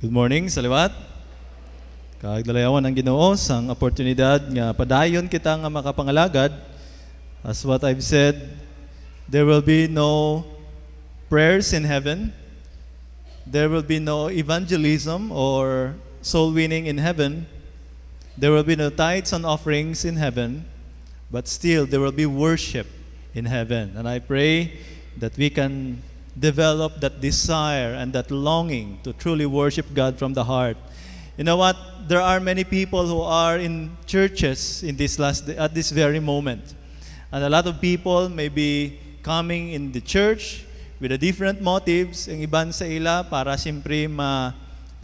Good morning sa liwat. Kaagdalayawan ang Ginoo sang oportunidad nga padayon kita nga makapangalagad. As what I've said, there will be no prayers in heaven. There will be no evangelism or soul winning in heaven. There will be no tithes and offerings in heaven, but still there will be worship in heaven. And I pray that we can develop that desire and that longing to truly worship God from the heart. You know what? There are many people who are in churches in this at this very moment. And a lot of people may be coming in the church with a different motives. Ang iban sa ila para siyempre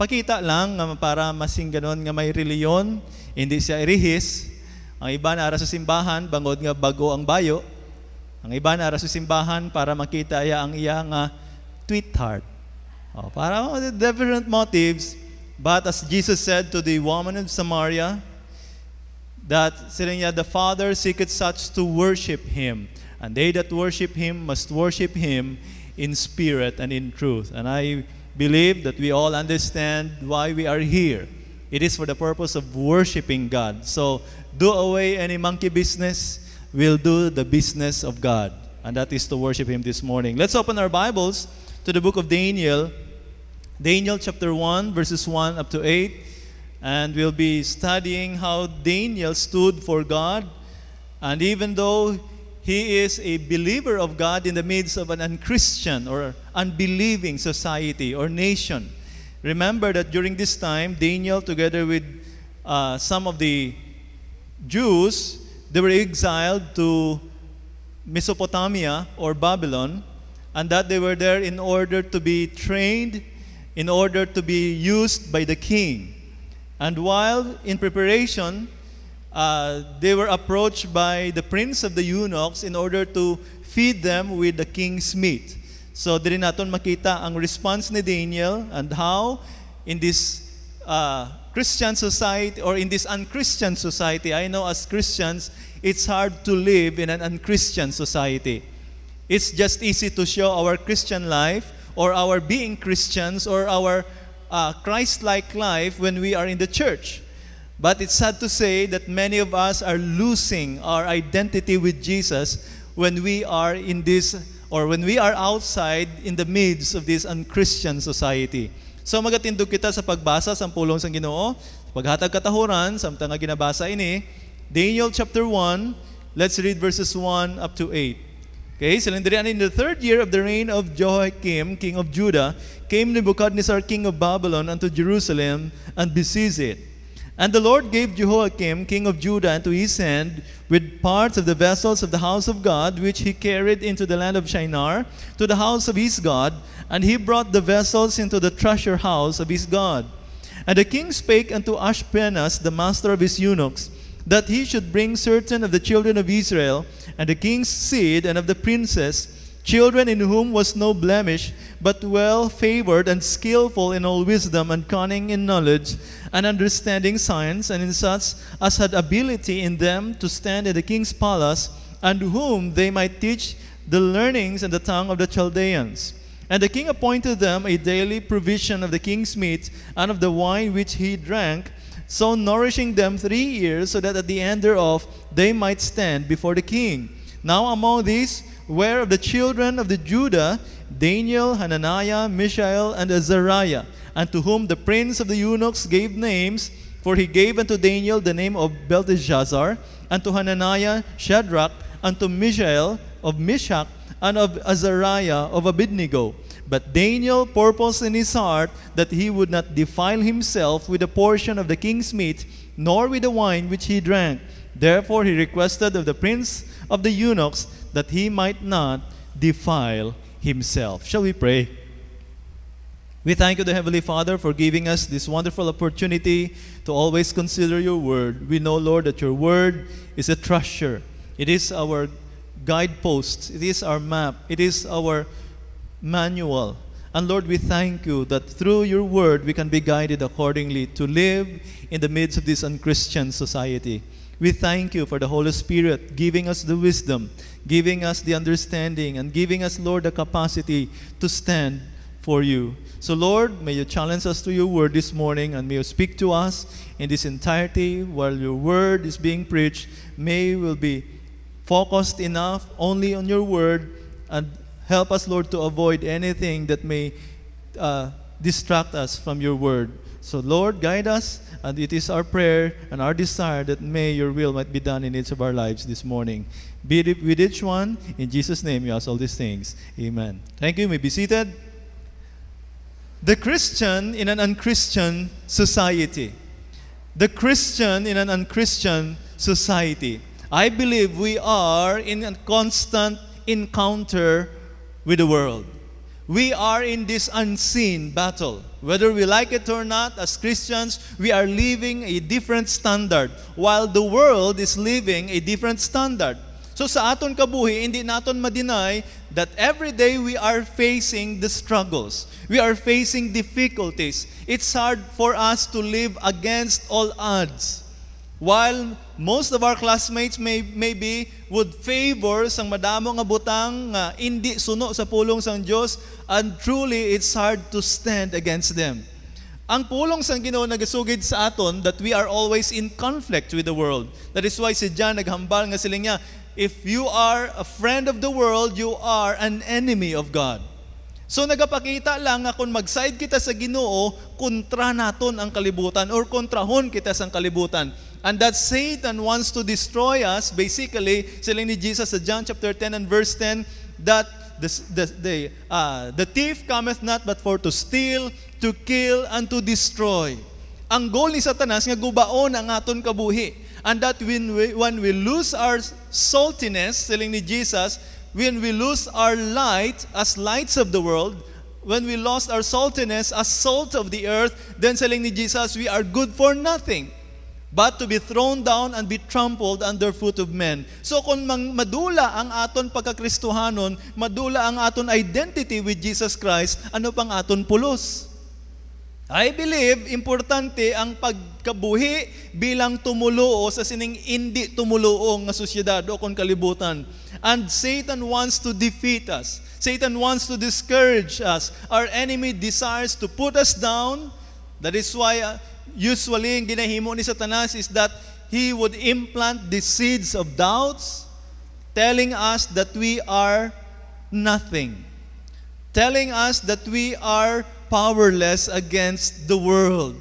pakita lang nga para masing ganon nga may reliyon, hindi siya irihis. Ang iba na ara sa simbahan bangod nga bago ang bayo. Ang iba na ara sa simbahan para makita ang iya nga tweetheart. Para different motives. But as Jesus said to the woman of Samaria, that sila niya, the Father seeketh such to worship Him. And they that worship Him must worship Him in spirit and in truth. And I believe that we all understand why we are here. It is for the purpose of worshiping God. So do away any monkey business. We'll do the business of God, and that is to worship Him this morning. Let's open our Bibles to the book of Daniel, Daniel chapter 1, verses 1 up to 8, and we'll be studying how Daniel stood for God, and even though he is a believer of God in the midst of an unchristian or unbelieving society or nation. Remember that during this time, Daniel, together with some of the Jews, they were exiled to Mesopotamia or Babylon, and that they were there in order to be trained, in order to be used by the king. And while in preparation, they were approached by the prince of the eunuchs in order to feed them with the king's meat. So dili naton makita ang response ni Daniel and how in this Christian society or in this unchristian society. I know as Christians, it's hard to live in an unchristian society. It's just easy to show our Christian life or our being Christians or our Christ-like life when we are in the church. But it's sad to say that many of us are losing our identity with Jesus when we are in this or when we are outside in the midst of this unchristian society. So magatindog kita sa pagbasa sa pulong sang Ginoo, paghatag katahuran samtang nga ginabasa ini, Daniel chapter 1, let's read verses 1 up to 8. Okay, silindirian in the third year of the reign of Jehoiakim, king of Judah, came Nebuchadnezzar, king of Babylon, unto Jerusalem and besieged it. And the Lord gave Jehoiakim, king of Judah, into his hand with parts of the vessels of the house of God, which he carried into the land of Shinar, to the house of his God, and he brought the vessels into the treasure house of his God. And the king spake unto Ashpenaz, the master of his eunuchs, that he should bring certain of the children of Israel, and the king's seed, and of the princess, children in whom was no blemish, but well favored and skillful in all wisdom and cunning in knowledge and understanding science, and in such as had ability in them to stand in the king's palace, and whom they might teach the learnings and the tongue of the Chaldeans. And the king appointed them a daily provision of the king's meat and of the wine which he drank, so nourishing them 3 years, so that at the end thereof they might stand before the king. Now among these were of the children of the Judah, Daniel, Hananiah, Mishael, and Azariah, unto whom the prince of the eunuchs gave names, for he gave unto Daniel the name of Belteshazzar, unto Hananiah Shadrach, unto Mishael of Meshach, and of Azariah of Abednego. But Daniel purposed in his heart that he would not defile himself with a portion of the king's meat, nor with the wine which he drank. Therefore he requested of the prince of the eunuchs that he might not defile himself. Shall we pray? We thank you, the Heavenly Father, for giving us this wonderful opportunity to always consider your word. We know, Lord, that your word is a treasure. It is our guidepost. It is our map. It is our manual. And Lord, we thank you that through your word we can be guided accordingly to live in the midst of this unchristian society. We thank you for the Holy Spirit giving us the wisdom, giving us the understanding, and giving us, Lord, the capacity to stand before you. So Lord, may you challenge us to your word this morning, and may you speak to us in this entirety while your word is being preached. May we be focused enough only on your word, and help us, Lord, to avoid anything that may distract us from your word. So Lord, guide us, and it is our prayer and our desire that may your will might be done in each of our lives this morning. Be with each one. In Jesus' name we ask all these things. Amen. Thank you. You may be seated. The Christian in an unchristian society. The Christian in an unchristian society. I believe we are in a constant encounter with the world. We are in this unseen battle. Whether we like it or not, as Christians, we are living a different standard, while the world is living a different standard. So sa aton kabuhi, hindi naton ma-deny that every day we are facing the struggles. We are facing difficulties. It's hard for us to live against all odds. While most of our classmates maybe would favor sang madamo nga butang nga hindi suno sa pulong sang Dios, and truly it's hard to stand against them. Ang pulong sang Ginoo nagasugid sa aton that we are always in conflict with the world. That is why si John naghambal nga siling niya, if you are a friend of the world, you are an enemy of God. So nagapakita lang nga kung mag-side kita sa Ginoo, kontra naton ang kalibutan or kontrahon kita sa kalibutan. And that Satan wants to destroy us, basically, siling ni Jesus sa John chapter 10 and verse 10, that the thief cometh not but for to steal, to kill, and to destroy. Ang goal ni Satanas nga gubaon ang aton kabuhi. And that when we lose our saltiness, siling ni Jesus, when we lose our light as lights of the world, when we lost our saltiness as salt of the earth, then siling ni Jesus, we are good for nothing but to be thrown down and be trampled under foot of men. So kung madula ang aton pagkakristohanon, madula ang aton identity with Jesus Christ, ano pang aton pulos? I believe, importante ang pagkabuhi bilang tumuluo sa sining hindi tumuluong nga sosyedad o kung kalibutan. And Satan wants to defeat us. Satan wants to discourage us. Our enemy desires to put us down. That is why usually ang ginahimo ni Satanas is that he would implant the seeds of doubts, telling us that we are nothing. Telling us that we are powerless against the world.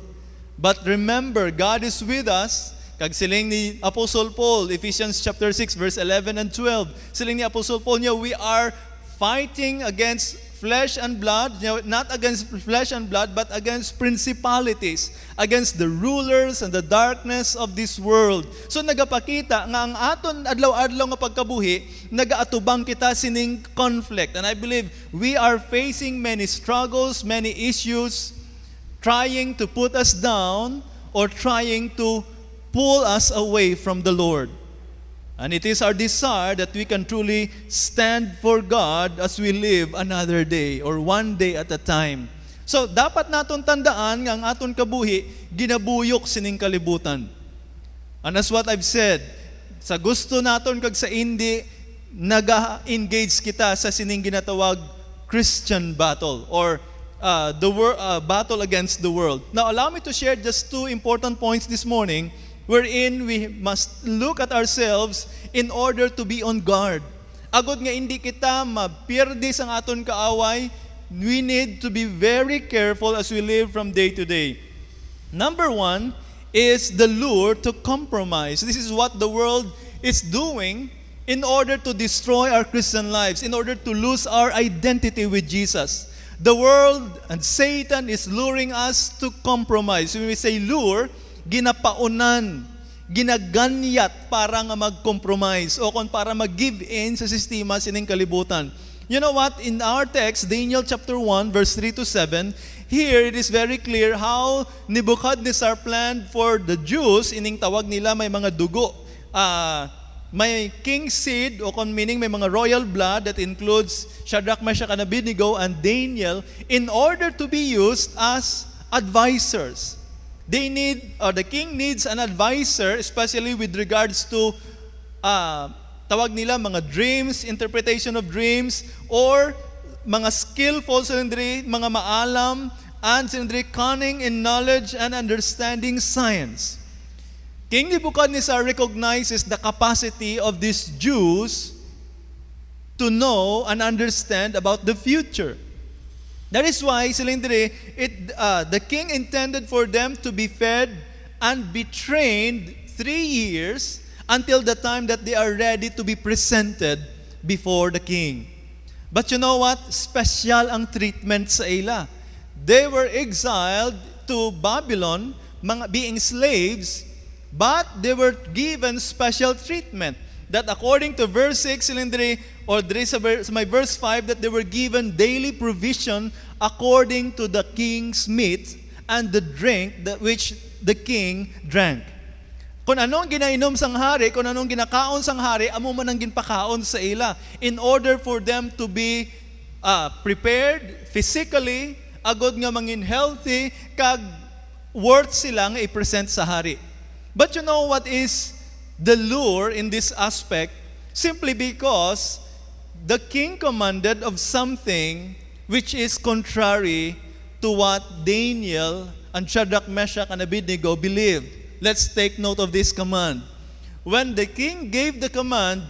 But remember, God is with us. Kag siling ni Apostle Paul, Ephesians chapter 6, verse 11 and 12. Siling ni Apostle Paul niya, we are fighting against flesh and blood, not against flesh and blood, but against principalities, against the rulers and the darkness of this world. So nagapakita nga ang aton adlaw-adlaw nga pagkabuhi, nagaatubang kita sining conflict. And I believe we are facing many struggles, many issues, trying to put us down or trying to pull us away from the Lord. And it is our desire that we can truly stand for God as we live another day or one day at a time. So, dapat naton tandaan nga ang aton kabuhi, ginabuyok sining kalibutan. And as what I've said, sa gusto naton kag sa hindi, naga-engage kita sa sining ginatawag Christian battle or battle against the world. Now, allow me to share just two important points this morning wherein we must look at ourselves in order to be on guard. Agod nga hindi kita mapirdi sang aton kaaway, we need to be very careful as we live from day to day. Number one is the lure to compromise. This is what the world is doing in order to destroy our Christian lives, in order to lose our identity with Jesus. The world and Satan is luring us to compromise. When we say lure, ginapaunan, ginaganyat para nga mag-compromise o kung para mag-give in sa sistema sining kalibutan. You know what? In our text, Daniel chapter 1, verse 3 to 7, here it is very clear how Nebuchadnezzar planned for the Jews, ining tawag nila may mga dugo. May king seed o kung meaning may mga royal blood that includes Shadrach, Meshach, and Abednego and Daniel in order to be used as advisors. The king needs an advisor, especially with regards to tawag nila mga dreams, interpretation of dreams, or mga skillful silindri, mga maalam, and silindri cunning in knowledge and understanding science. King Nebuchadnezzar recognizes the capacity of these Jews to know and understand about the future. That is why, silindri, the king intended for them to be fed and be trained 3 years until the time that they are ready to be presented before the king. But you know what? Special ang treatment sa ila. They were exiled to Babylon, being slaves, but they were given special treatment. That according to verse 6, or my verse 5, that they were given daily provision according to the king's meat and the drink which the king drank. Kung anong ginainom sang hari, kung anong ginakaon sang hari, amo man ang ginpakaon sa ila in order for them to be prepared physically, agod nga mangin healthy, kag worth sila nga i-present sa hari. But you know what is the lure in this aspect? Simply because the king commanded of something which is contrary to what Daniel and Shadrach, Meshach, and Abednego believed. Let's take note of this command. When the king gave the command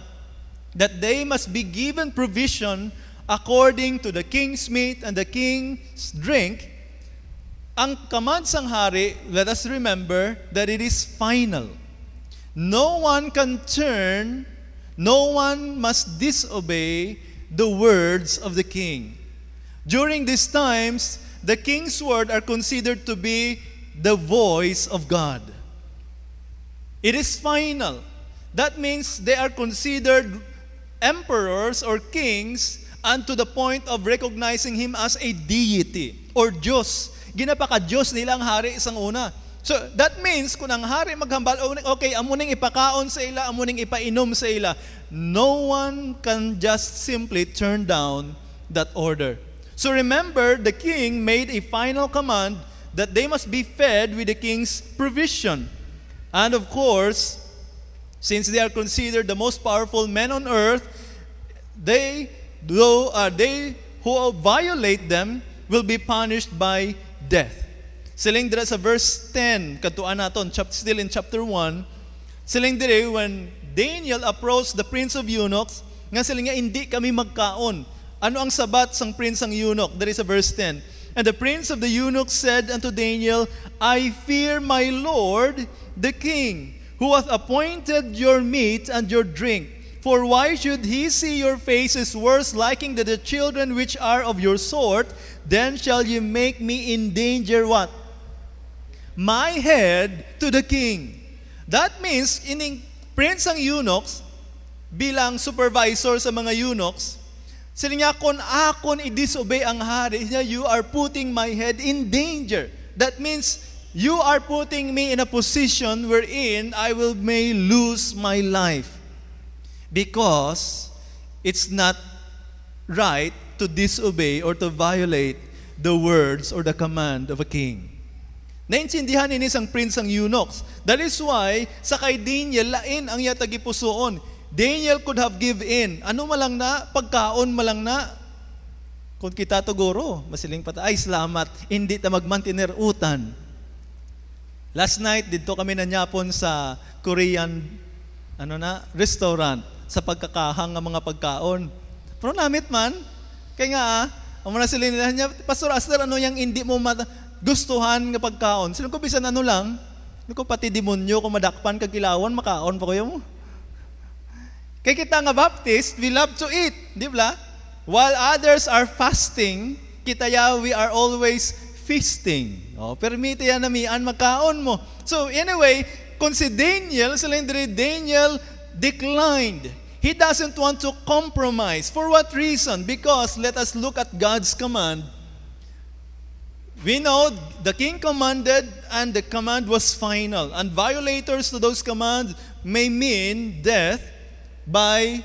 that they must be given provision according to the king's meat and the king's drink, ang command sang hari, let us remember that it is final. No one can turn, no one must disobey the words of the king. During these times, the king's word are considered to be the voice of God. It is final. That means they are considered emperors or kings and to the point of recognizing him as a deity or Diyos. Ginapaka-Diyos nilang hari isang una. So that means kung ang hari maghambal, okay, amuning ipakaon sa ila, amuning ipainom sa ila, no one can just simply turn down that order. So remember, the king made a final command that they must be fed with the king's provision. And of course, since they are considered the most powerful men on earth, they who violate them will be punished by death. Siling dira sa verse 10, katuan naton, still in chapter 1, siling dira when Daniel approached the prince of eunuchs, nga siling nga hindi kami magkaon. Ano ang sabat sang prince ang eunuch? There is a verse 10. And the prince of the eunuchs said unto Daniel, I fear my lord, the king, who hath appointed your meat and your drink. For why should he see your faces worse liking to the children which are of your sort? Then shall you make me endanger what? My head to the king. That means, ining prince ang eunuchs, bilang supervisor sa mga eunuchs, sila niya, kung akon i-disobey ang hari, you are putting my head in danger. That means, you are putting me in a position wherein I may lose my life. Because it's not right to disobey or to violate the words or the command of a king. Naintindihan ini sang prince ang eunuchs. That is why, sa kay Daniel, lain ang yatagipusoon. Daniel could have give in. Ano malang na? Pagkaon malang na. Kung kita to guro, masiling pata, ay salamat, hindi ta magmantiner utan. Last night, dito kami nanyapon sa Korean restaurant sa pagkakahang ng mga pagkaon. Pero namit man, kaya nga ang mga sila nila niya, Pastor Aster, ano yung hindi mo gustuhan ng pagkaon? Sila ko bisan ano lang, ko pati demonyo, kung madakpan kagilawan, makaon pa kayo mo. Kaya kita nga Baptist, we love to eat, di ba? While others are fasting, we are always feasting. Permite yan na mian makaon mo. So anyway, kung si Daniel declined. He doesn't want to compromise. For what reason? Because let us look at God's command. We know the king commanded and the command was final. And violators to those commands may mean death by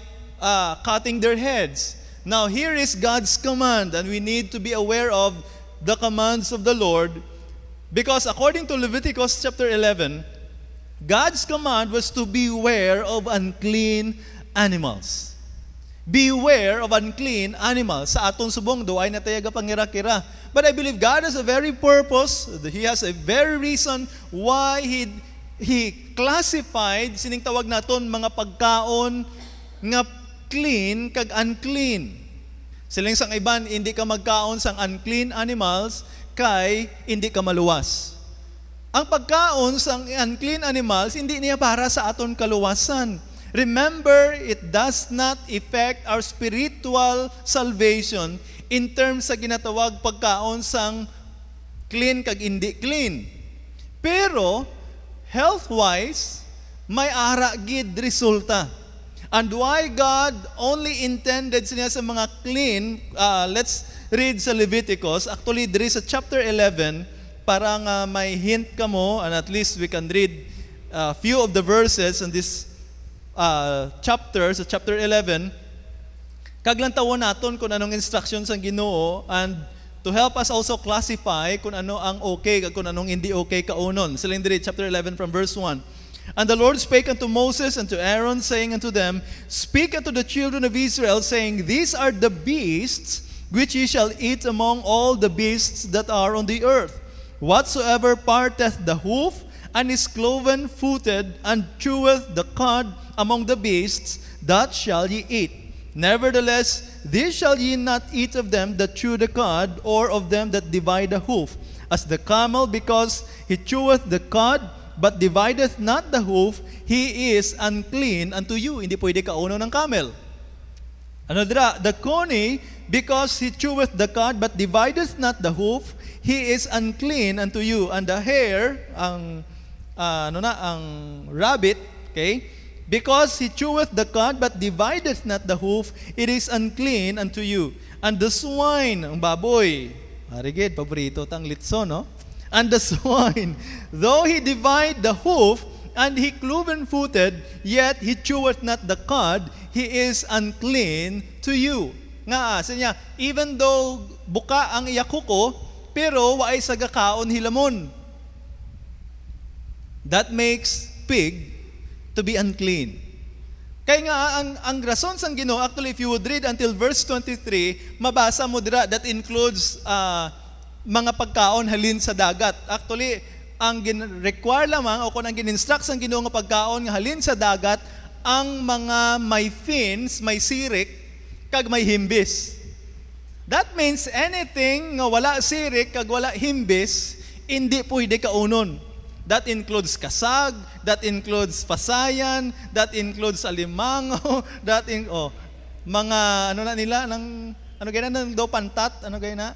cutting their heads. Now here is God's command, and we need to be aware of the commands of the Lord, because according to Leviticus chapter 11, God's command was to beware of unclean animals. beware of unclean animals. Sa atong subong, doay na tayo pangira-kira. But I believe God has a very purpose, He has a very reason why He classified, sining tawag naton, mga pagkaon nga clean kag unclean. Siling sang iban, hindi ka magkaon sang unclean animals kay hindi ka maluwas. Ang pagkaon sang unclean animals, hindi niya para sa aton kaluwasan. Remember, it does not affect our spiritual salvation in terms sa ginatawag pagkaon sang clean kag hindi clean. Pero, health-wise, may ara gid resulta. And why God only intended siya sa mga clean, let's read sa Leviticus, actually there is a chapter 11, parang may hint ka mo, and at least we can read a few of the verses in this chapter, sa chapter 11, kaglantawon naton kung anong instructions ang Ginoo, and to help us also classify kung ano ang okay, kung anong hindi okay kaunon. Siling diri, chapter 11 from verse 1. And the Lord spake unto Moses and to Aaron, saying unto them, Speak unto the children of Israel, saying, These are the beasts which ye shall eat among all the beasts that are on the earth. Whatsoever parteth the hoof, and is cloven-footed, and cheweth the cud among the beasts, that shall ye eat. Nevertheless, these shall ye not eat of them that chew the cud, or of them that divide the hoof. As the camel, because he cheweth the cud, but divideth not the hoof, he is unclean unto you. Hindi pwede kauno ng camel. Ano dira? The coney, because he cheweth the cud, but divideth not the hoof, he is unclean unto you. And the hare, ang rabbit, okay? Because he cheweth the cud, but divideth not the hoof, it is unclean unto you. And the swine, ang baboy, harigid, paborito tang litson, no? And the swine, though he divide the hoof, and he cloven-footed, yet he cheweth not the cud, he is unclean to you. Nga, siya, even though buka ang iyakuko, pero waay sagakaon hilamon. That makes pig to be unclean. Kaya nga, ang rason sang Ginoo, actually, if you would read until verse 23, mabasa mo dira, that includes mga pagkaon halin sa dagat. Actually, ang require lamang, o kung ang gin-instruct sang Ginoo nga pagkaon nga halin sa dagat, ang mga may fins, may sirik, kag may himbis. That means anything nga wala sirik, kag wala himbis, hindi pwede kaunon. That includes kasag, that includes pasayan, that includes alimango, mga nila, ano gaya na, daw pantat, ano gaya na?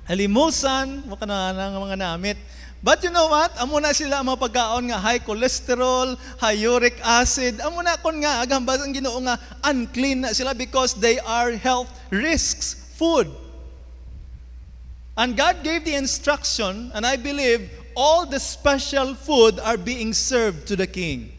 Halimusan, maka na mga namit. But you know what? Amo na sila mga pagkaon nga high cholesterol, high uric acid. Amo na kon nga agambas ang Ginoo nga unclean na sila because they are health risks food. And God gave the instruction, and I believe all the special food are being served to the king.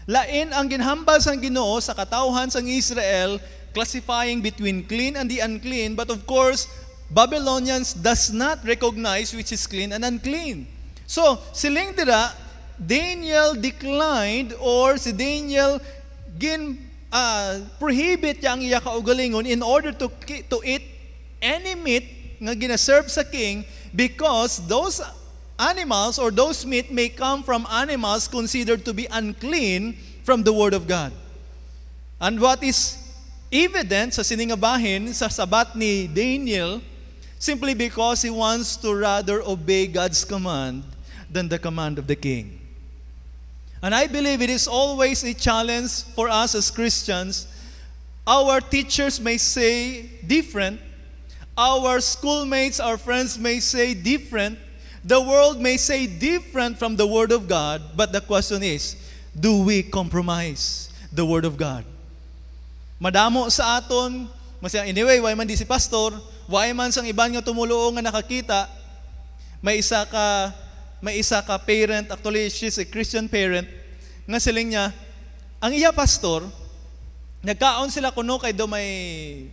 Lain ang ginhambal sang Ginoo sa katawhan sang Israel, classifying between clean and the unclean, but of course, Babylonians does not recognize which is clean and unclean. So, siling dira, Daniel declined, or si Daniel prohibit yang iya kaugalingon in order to eat any meat nga ginaserve sa king, because those animals or those meat may come from animals considered to be unclean from the Word of God. And what is evident sa siningabahin sa sabat ni Daniel, simply because he wants to rather obey God's command than the command of the king. And I believe it is always a challenge for us as Christians. Our teachers may say different, our schoolmates, our friends may say different, the world may say different from the Word of God, but the question is, do we compromise the Word of God? Madamo sa aton, masaya, anyway, why man di si pastor, why man sang iban nga tumuluo nga nakakita, may isa ka parent, actually she's a Christian parent, nga siling niya, ang iya pastor, nagkaon sila kuno kay do may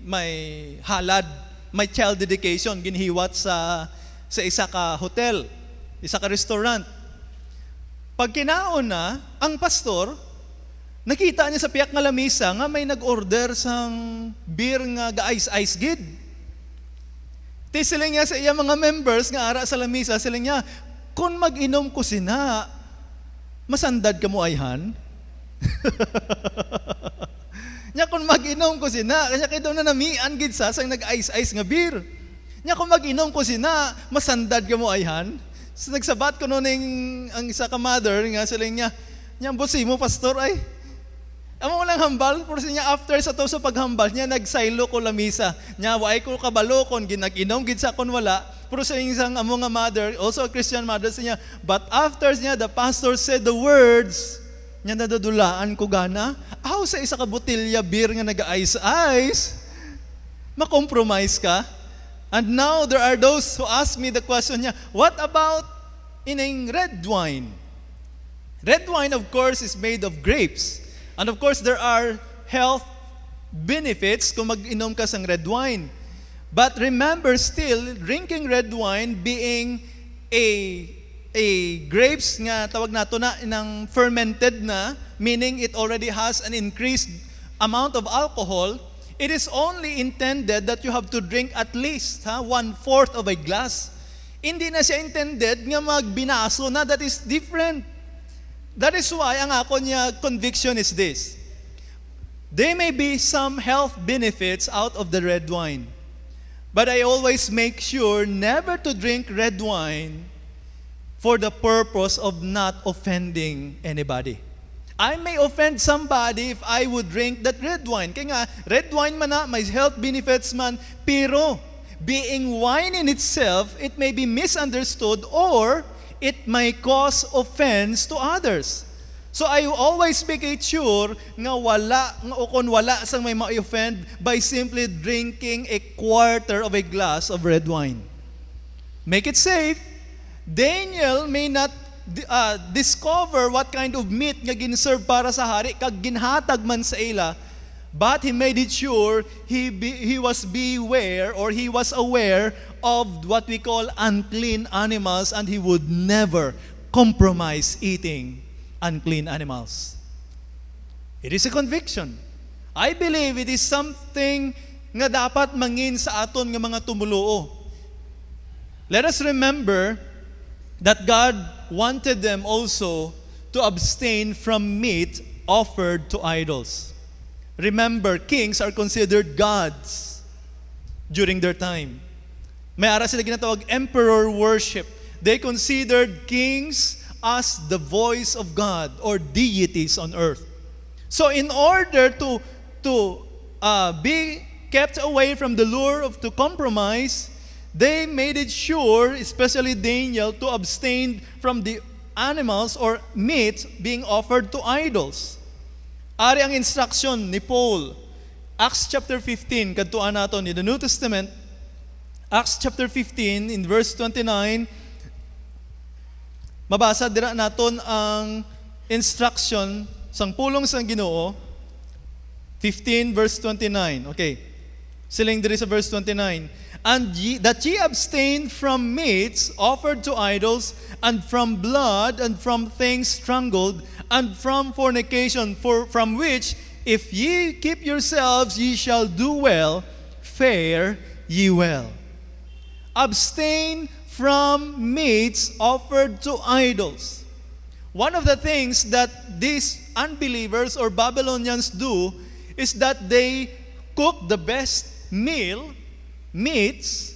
halad, may child dedication, ginhiwat sa isa ka hotel, isa ka restaurant. Pag kinaon na, ang pastor, Nakita niya sa piyak nga lamisa nga may nag-order sang beer nga ga-ice-ice gid. Ti sila niya sa iya mga members nga ara sa lamisa, sila niya, kung mag-inom ko sina, masandad ka mo ayhan? Nya kung mag-inom ko sina, kanya kayo daw na namian gid sa sang nag-ice-ice nga beer. Nya kung mag-inom ko sina, masandad ka mo ayhan? So nagsabat ko noon ang isa ka mother nga sila niya, nya busi mo pastor ay. Amo lang hambal, pero niya after sa to sa paghambal niya nagsaylo ko lamisa. Nya way ko kabalo kon ginag-inom gid sa kon wala. Pero sa isang amo nga mother, also a Christian mother niya, but after niya the pastor said the words, nya nadadulaan ko gana. Aw sa isa ka botelya beer nga naga-ice-ice. Ma-compromise ka? And now there are those who ask me the question niya, what about ining red wine? Red wine of course is made of grapes. And of course, there are health benefits kung mag-inom ka sang red wine. But remember still, drinking red wine being a grapes nga tawag nato na ng fermented na, meaning it already has an increased amount of alcohol, it is only intended that you have to drink at least 1/4 of a glass. Hindi na siya intended nga magbinaso na, that is different. That is why ang ako niya conviction is this. There may be some health benefits out of the red wine. But I always make sure never to drink red wine for the purpose of not offending anybody. I may offend somebody if I would drink that red wine. Kaya nga, red wine man na, may health benefits man, pero being wine in itself, it may be misunderstood or it may cause offense to others. So I always make it sure nga wala, nga kung wala sang may ma-offend by simply drinking a quarter of a glass of red wine. Make it safe. Daniel may not discover what kind of meat nga ginserve para sa hari, kag ginhatag man sa ila, but he made it sure he was beware or he was aware of what we call unclean animals, and he would never compromise eating unclean animals. It is a conviction. I believe it is something nga dapat mangin sa aton nga mga tumuluo. Let us remember that God wanted them also to abstain from meat offered to idols. Remember, kings are considered gods during their time. May ara sila ginatawag emperor worship. They considered kings as the voice of God or deities on earth. So in order to be kept away from the lure of to compromise, they made it sure, especially Daniel, to abstain from the animals or meat being offered to idols. Ari ang instruction ni Paul. Acts chapter 15, kadtuan naton in the New Testament. Acts chapter 15 in verse 29, mabasa dira naton ang instruction sang pulong sang Ginoo. 15 verse 29. Okay. Siling diri sa verse 29. And that ye abstain from meats offered to idols, and from blood, and from things strangled, and from fornication, from which, if ye keep yourselves, ye shall do well, fare ye well. Abstain from meats offered to idols. One of the things that these unbelievers or Babylonians do is that they cook the best meats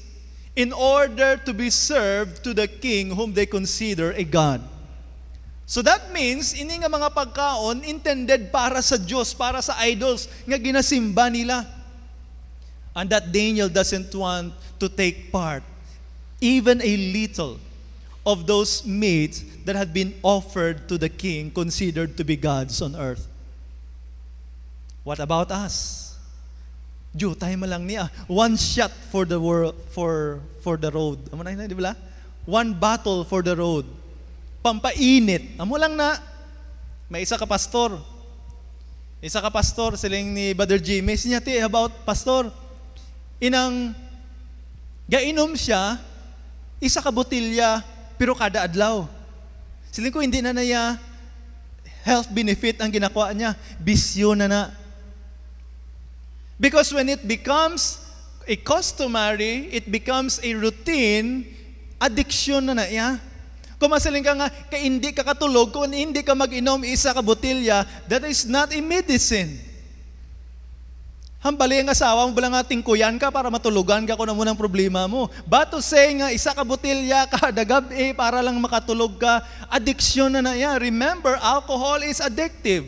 in order to be served to the king whom they consider a god. So that means, ini nga mga pagkaon intended para sa Diyos, para sa idols nga ginasimba nila. And that Daniel doesn't want to take part, even a little, of those meats that had been offered to the king considered to be gods on earth. What about us? Tayo mo lang niya. One shot for the world, for the road. Amo na di ba? One bottle for the road. Pampainit. Amo lang na. May isa ka pastor. Siling ni Brother Jimmy. Sinyati about pastor. Inang gainom siya, isa ka botilya, pero kada adlaw. Siling ko hindi na niya health benefit ang ginakuha niya. Bisyo na. Because when it becomes a customary, it becomes a routine, addiction na iya. Kung masaling ka nga, hindi ka katulog, kung hindi ka mag-inom isa ka botilya, that is not a medicine. Hambali ang asawa mo, bala nga tingkuyan ka para matulugan ka kung ano mo ng problema mo. But to say nga, isa ka botilya kada gabi para lang makatulog ka, addiction na yan. Remember, alcohol is addictive.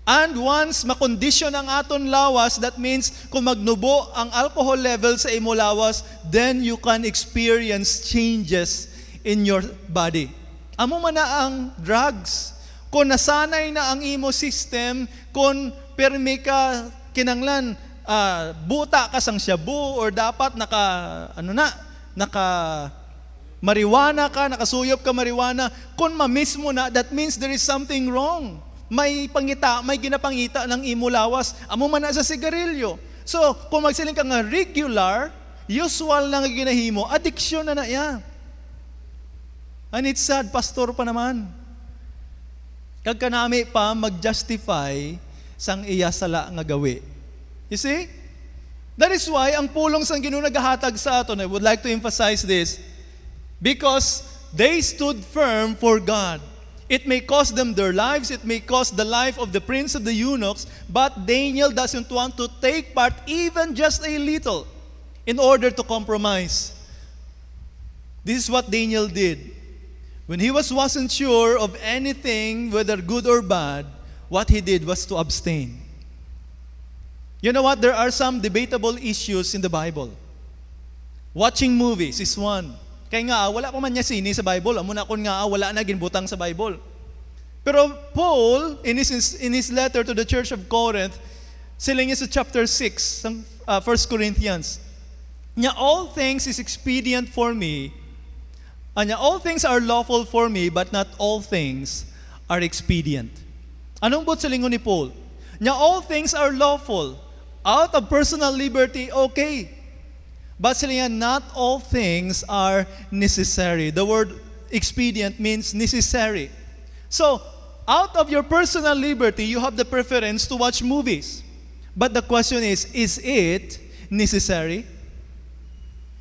And once makondisyon ang aton lawas, that means kung magnubo ang alcohol level sa imo lawas, then you can experience changes in your body. Amo man na ang drugs. Kung nasanay na ang imo system, kung permi ka kinanglan, buta ka sang shabu or dapat naka marijuana ka, nakasuyop ka marijuana, kung ma-miss mo na, that means there is something wrong. May ginapangita ng imo lawas, amo man na sa sigarilyo. So, kung magsiling ka nga regular, usual na nga ginahimo, addiction na iya. And it's sad, pastor pa naman. Kag kanami pa mag-justify sang iya sala nga gawi. You see? That is why ang pulong sang Ginoo nagahatag sa aton, I would like to emphasize this, because they stood firm for God. It may cost them their lives, it may cost the life of the prince of the eunuchs, but Daniel doesn't want to take part even just a little in order to compromise. This is what Daniel did. When he wasn't sure of anything, whether good or bad, what he did was to abstain. You know what? There are some debatable issues in the Bible. Watching movies is one. Kaya nga, wala pa man niya sini sa Bible. Amo na kun nga, wala na ginbutang sa Bible. Pero Paul, in his letter to the church of Corinth, sila niya sa chapter 6, 1 Corinthians, niya, all things is expedient for me, and all things are lawful for me, but not all things are expedient. Anong but sa lingon ni Paul? Niya, all things are lawful. Out of personal liberty, okay. But sila niya, not all things are necessary. The word expedient means necessary. So, out of your personal liberty, you have the preference to watch movies. But the question is it necessary?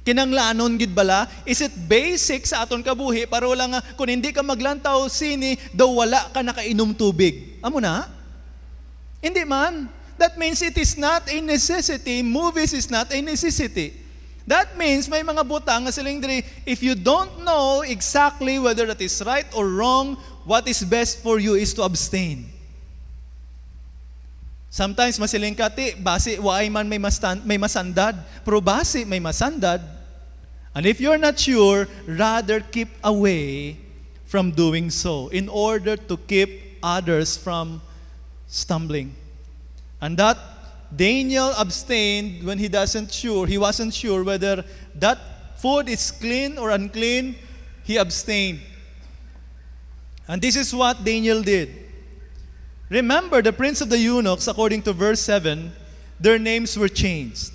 Kinanglanon gid bala? Is it basic sa aton kabuhi para wala nga kung hindi ka maglantaw sini daw wala ka nakainom tubig? Amo na? Hindi man. That means it is not a necessity. Movies is not a necessity. That means may mga butang nga siling diri, if you don't know exactly whether that is right or wrong, what is best for you is to abstain. Sometimes masiling ka, basi waay man may masandad, pero basi may masandad. And if you're not sure, rather keep away from doing so in order to keep others from stumbling. And that Daniel abstained when he wasn't sure whether that food is clean or unclean. He abstained. And this is what Daniel did. Remember, the prince of the eunuchs, according to verse 7, their names were changed.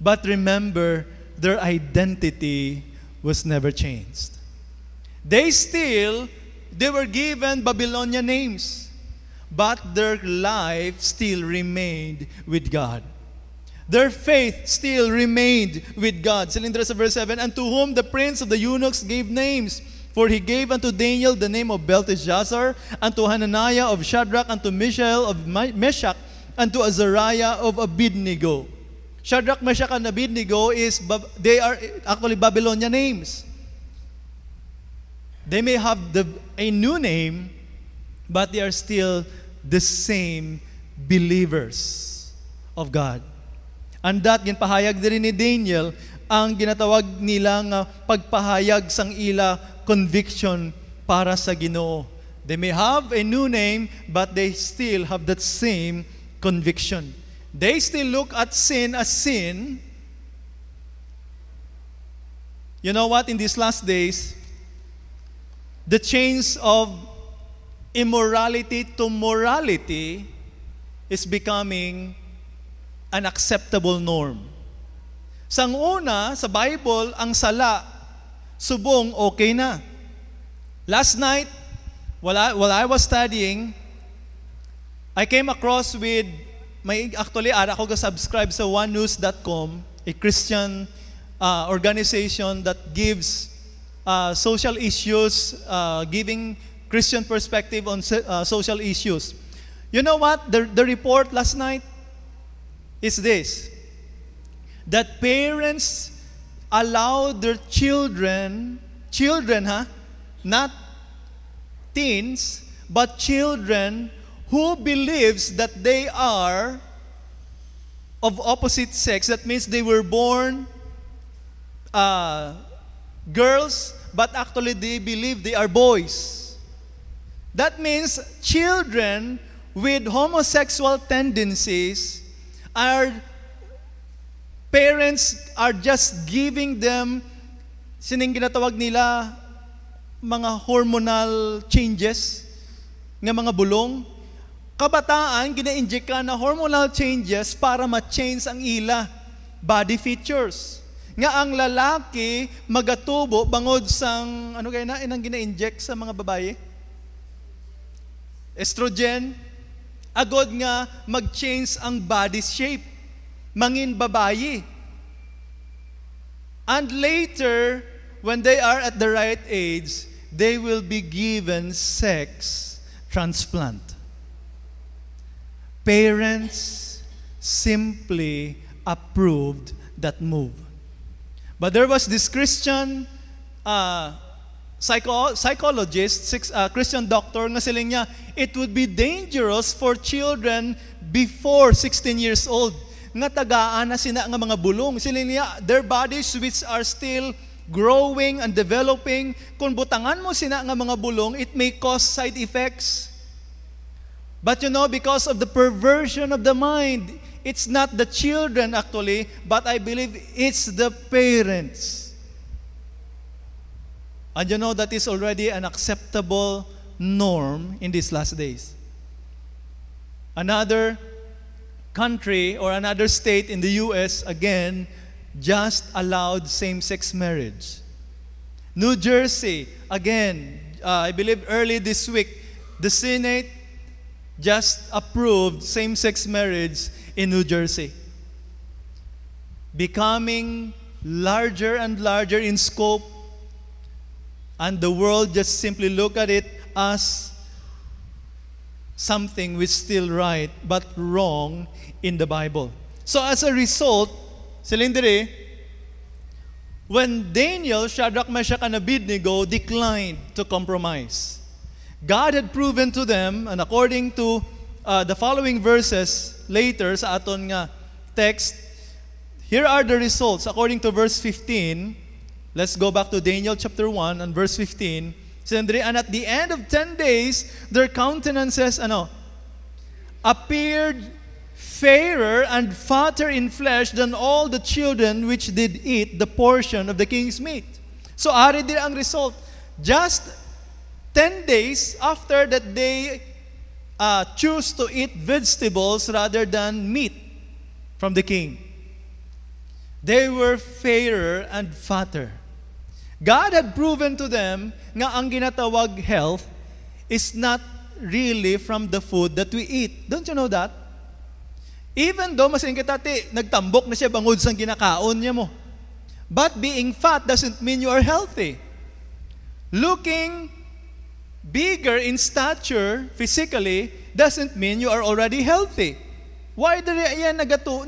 But remember, their identity was never changed. They were given Babylonian names, but their life still remained with God. Their faith still remained with God. Silindra sa verse 7, and to whom the prince of the eunuchs gave names, for he gave unto Daniel the name of Belteshazzar, and to Hananiah of Shadrach, and to Mishael of Meshach, and to Azariah of Abednego. Shadrach, Meshach, and Abednego they are actually Babylonian names. They may have a new name, but they are still the same believers of God. And that ginpahayag din ni Daniel ang ginatawag nilang pagpahayag sang ila conviction para sa Ginoo. They may have a new name, but they still have that same conviction. They still look at sin as sin. You know what? In these last days, the change of immorality to morality is becoming an acceptable norm. Sang una, sa Bible, ang sala, subong okay na. Last night, while I was studying, I came across with, actually, ara ko subscribe sa onenews.com, a Christian organization that gives social issues, giving Christian perspective on social issues. You know what? The report last night is this, that parents allow their children, not teens, but children who believes that they are of opposite sex. That means they were born girls, but actually they believe they are boys. That means children with homosexual tendencies parents are just giving them, sining ginatawag nila, mga hormonal changes, ng mga bulong. Kabataan, gina-inject ka na hormonal changes para ma-change ang ila body features. Nga ang lalaki, magatubo, bangod sang, ano kaya na, inang gina-inject sa mga babae? Estrogen. Agod nga, mag-change ang body shape. Mangin babae. And later, when they are at the right age, they will be given sex transplant. Parents simply approved that move. But there was this Christian psychologist, Christian doctor, nga siling niya, it would be dangerous for children before 16 years old. Nga tagaan na sina nga mga bulong. Siling niya, their bodies which are still growing and developing, kung butangan mo sina nga mga bulong, it may cause side effects. But you know, because of the perversion of the mind, it's not the children actually, but I believe it's the parents. And you know, that is already an acceptable norm in these last days. Another country or another state in the U.S., again, just allowed same-sex marriage. New Jersey, again, I believe early this week, the Senate just approved same-sex marriage in New Jersey, becoming larger and larger in scope, and the world just simply look at it as something which is still right but wrong in the Bible. So as a result, silindiri, when Daniel, Shadrach, Meshach, and Abednego declined to compromise, God had proven to them, and according to the following verses later sa aton nga text, here are the results. According to verse 15, let's go back to Daniel chapter 1 and verse 15. Silindiri, and at the end of 10 days, their countenances, appeared fairer and fatter in flesh than all the children which did eat the portion of the king's meat. So, ari din ang result. Just 10 days after that they choose to eat vegetables rather than meat from the king, they were fairer and fatter. God had proven to them nga ang ginatawag health is not really from the food that we eat. Don't you know that? Even though masing kitati, nagtambok na siya bangod sang ginakaon niya mo. But being fat doesn't mean you are healthy. Looking bigger in stature physically doesn't mean you are already healthy. Why diri yan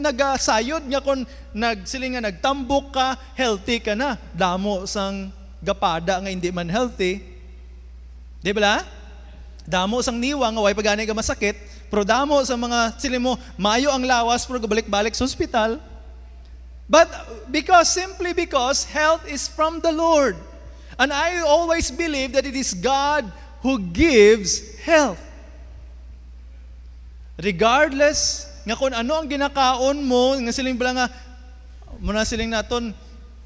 nagasayod nga kung nagsiling nga nagtambok ka, healthy ka na. Damo sang gapada nga hindi man healthy. Di ba? Damo sang niwa nga way pagani ka masakit, pero damo sa mga siling mo mayo ang lawas pero gabalik-balik sa ospital. But simply because health is from the Lord. And I always believe that it is God who gives health. Regardless nga kung ano ang ginakaon mo, nga siling bala nga, muna siling naton,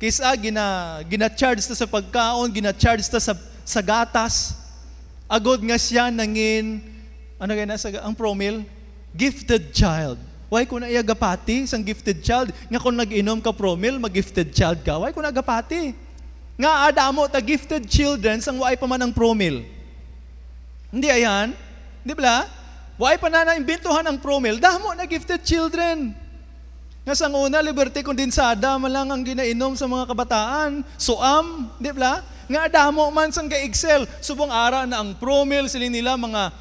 kisa gina-charge ta sa pagkaon, gina-charge ta sa gatas, agod nga siya nangin, ang promil, gifted child. Why kung naiyagapati isang gifted child? Nga kung nag-inom ka promil, mag-gifted child ka. Why kung nagapati? Nga adamo ta gifted children sang waay pa man ang promil. Hindi ayan. Di ba? Why pa na naimbintuhan ang promel? Damo na gifted children. Nga sa una, liberty kondensada malang ang ginainom sa mga kabataan. Suam, di ba? Nga damo man sang ga-excel. Subong ara na ang promel, sila nila mga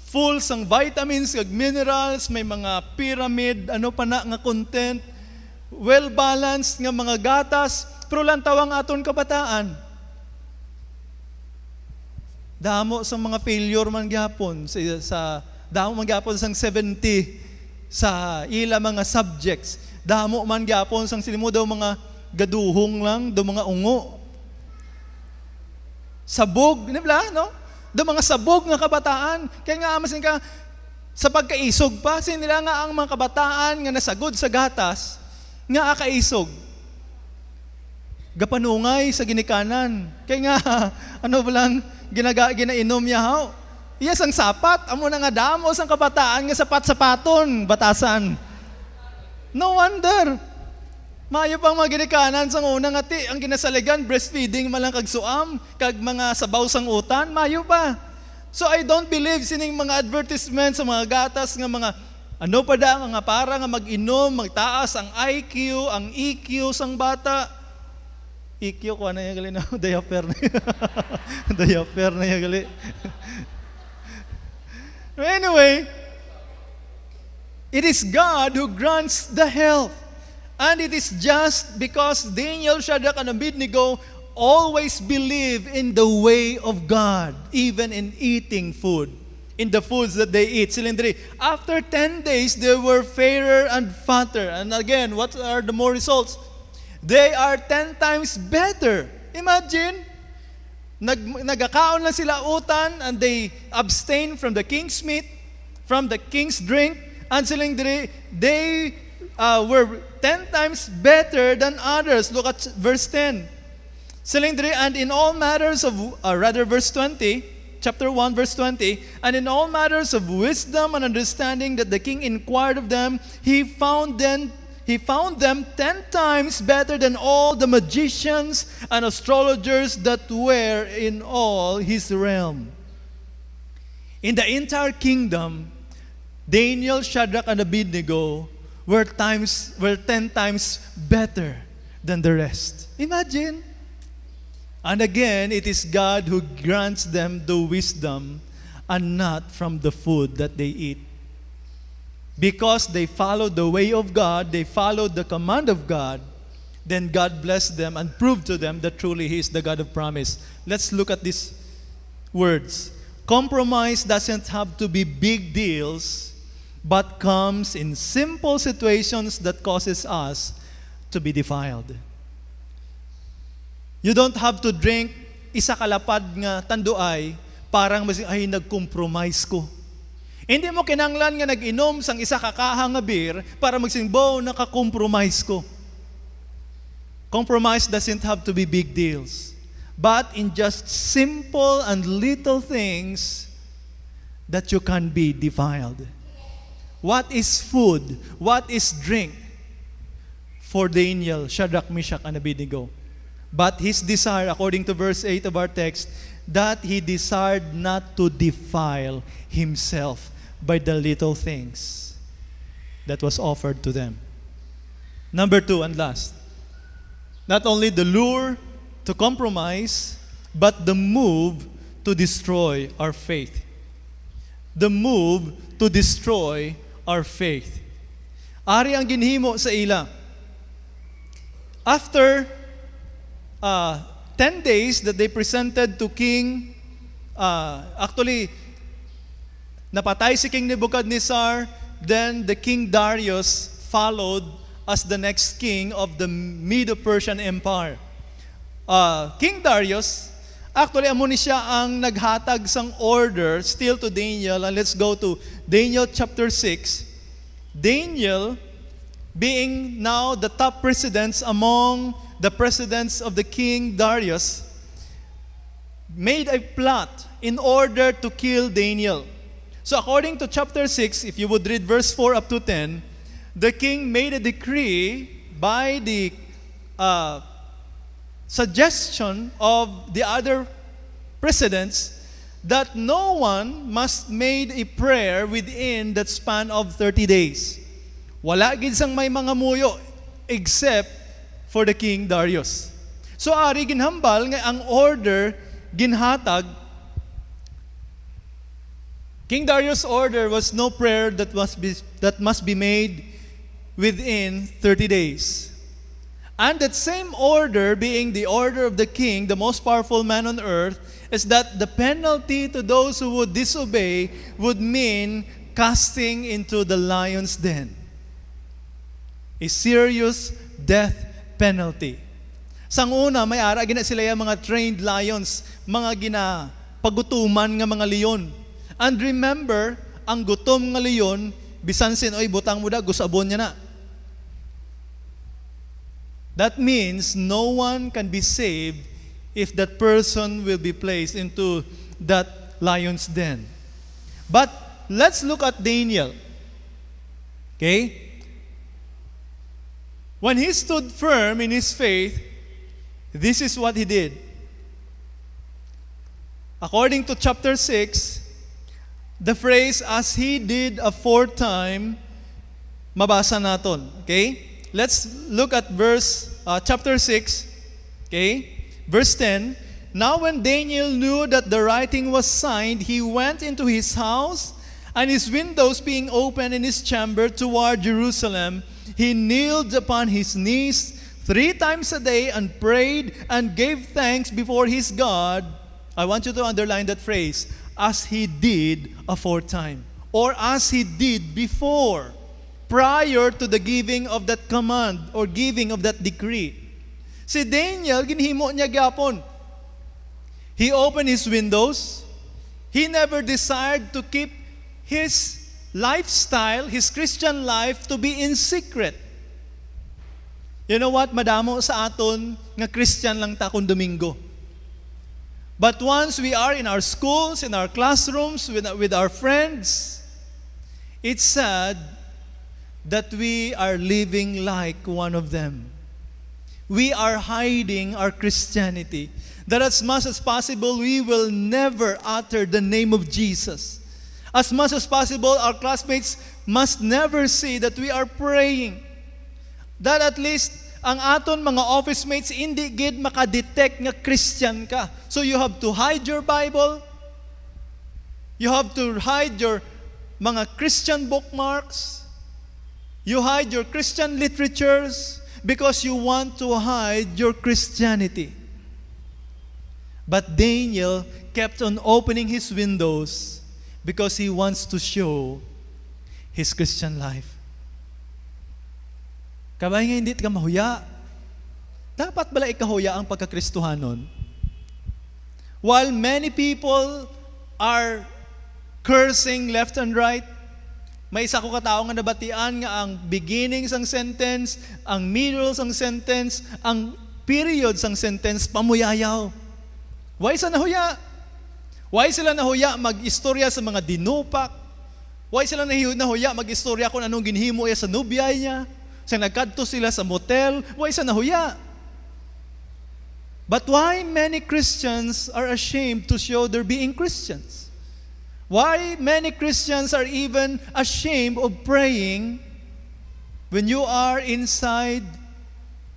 full sang vitamins, kag minerals, may mga pyramid, ano pa na nga content, well-balanced nga mga gatas, pero lang tawang aton kabataan. Damo sa mga failure man gyapon sa damo man gyapon sang 70 sa ila mga subjects. Damo man gyapon sang silimo daw mga gaduhong lang, daw mga ungo. Sabog, nibla, no? Daw mga sabog nga kabataan. Kaya nga amasin ka sa pagkaisog pa, sinila nga ang mga kabataan nga nasagod sa gatas, nga akaisog. Gapanungay sa ginikanan. Kaya nga, ano ba lang, ginainom niya haw. Yes, ang sapat. Amo na nga damo sang kabataan nga sapat-sapaton, batasan. No wonder. Maayo pang mga ginikanan sang unang ati, ang ginasaligan, breastfeeding malang kag suam, kag mga sabaw sang utan, maayo pa. So I don't believe sining mga advertisement sa mga gatas nga mga ano pa da nga para nga mag-inom, magtaas ang IQ, ang EQ sang bata. EQ ko ano yung gali na, diaper na diaper na yung gali. Anyway, it is God who grants the health. And it is just because Daniel, Shadrach, and Abednego always believe in the way of God, even in eating food, in the foods that they eat. Silindri, after 10 days, they were fairer and fatter. And again, what are the more results? They are 10 times better. Imagine, nagakaon lang sila utan and they abstain from the king's meat, from the king's drink, and silindri, they were 10 times better than others. Look at verse 10. Silindri, and in all matters of, verse 20, chapter 1, verse 20, and in all matters of wisdom and understanding that the king inquired of them, he found them 10 times better than all the magicians and astrologers that were in all his realm. In the entire kingdom, Daniel, Shadrach, and Abednego were 10 times better than the rest. Imagine. And again, it is God who grants them the wisdom and not from the food that they eat. Because they followed the way of God, they followed the command of God, then God blessed them and proved to them that truly He is the God of promise. Let's look at these words. Compromise doesn't have to be big deals, but comes in simple situations that causes us to be defiled. You don't have to drink isa kalapad nga tanduay parang ay nag-compromise ko. Hindi mo kinanglan nga nag-inom sang isa kakahang nga beer para magsingbo naka-compromise ko. Compromise doesn't have to be big deals, but in just simple and little things that you can be defiled. What is food? What is drink for Daniel, Shadrach, Meshach, and Abednego? But his desire, according to verse 8 of our text, that he desired not to defile himself by the little things that was offered to them. Number 2 and last, not only the lure to compromise, but the move to destroy our faith. The move to destroy our faith. Ari ang ginhimo sa ila. After 10 days that they presented to King, actually, napatay si King Nebuchadnezzar, then the King Darius followed as the next king of the Medo-Persian Empire. King Darius, actually, amo ni siya ang naghatag sang order still to Daniel. And let's go to Daniel chapter 6. Daniel, being now the top presidents among the presidents of the King Darius, made a plot in order to kill Daniel. So according to chapter 6, if you would read verse 4 up to 10, the king made a decree by the suggestion of the other precedence that no one must made a prayer within that span of 30 days. Wala gid sang may mga muyo except for the King Darius. So ari ginhambal nga ang order ginhatag. King Darius' order was no prayer that must be made within 30 days. And that same order, being the order of the king, the most powerful man on earth, is that the penalty to those who would disobey would mean casting into the lion's den. A serious death penalty. Sang una, may ara gina sila yung mga trained lions, mga pagutuman nga mga leon. And remember, ang gutom nga leon, bisan sin oy butang mo da gusabon niya na. That means no one can be saved if that person will be placed into that lion's den. But let's look at Daniel. Okay? When he stood firm in his faith, this is what he did. According to chapter 6, the phrase, as he did aforetime, mabasa naton. Okay? Let's look at chapter 6, okay? Verse 10. Now when Daniel knew that the writing was signed, he went into his house, and his windows being open in his chamber toward Jerusalem, he kneeled upon his knees 3 times a day and prayed and gave thanks before his God. I want you to underline that phrase, as he did aforetime, or as he did before, prior to the giving of that command or giving of that decree. Si Daniel, ginhimo niya gyapon. He opened his windows. He never desired to keep his lifestyle, his Christian life, to be in secret. You know what? Madamo sa aton nga Christian lang ta kun Domingo. But once we are in our schools, in our classrooms, with our friends, it's sad that we are living like one of them. We are hiding our Christianity. That as much as possible, we will never utter the name of Jesus. As much as possible, our classmates must never see that we are praying. That at least, ang aton mga office mates, hindi gid makadetect nga Christian ka. So you have to hide your Bible. You have to hide your mga Christian bookmarks. You hide your Christian literatures because you want to hide your Christianity. But Daniel kept on opening his windows because he wants to show his Christian life. Kabay nga hindi ka mahuya. Dapat bala ikahuya ang pagkakristuhanon? While many people are cursing left and right, may isa ko katao nga nabatian nga ang beginning sang sentence, ang middle sang sentence, ang period sang sentence, pamuyayaw. Why sa nahuya? Why sila nahuya mag-istorya sa mga dinupak? Why sila nahuya mag-istorya kung anong ginhimo sa nubya niya? Sa nagkadto sila sa motel? Why sa nahuya? But why many Christians are ashamed to show their being Christians? Why many Christians are even ashamed of praying when you are inside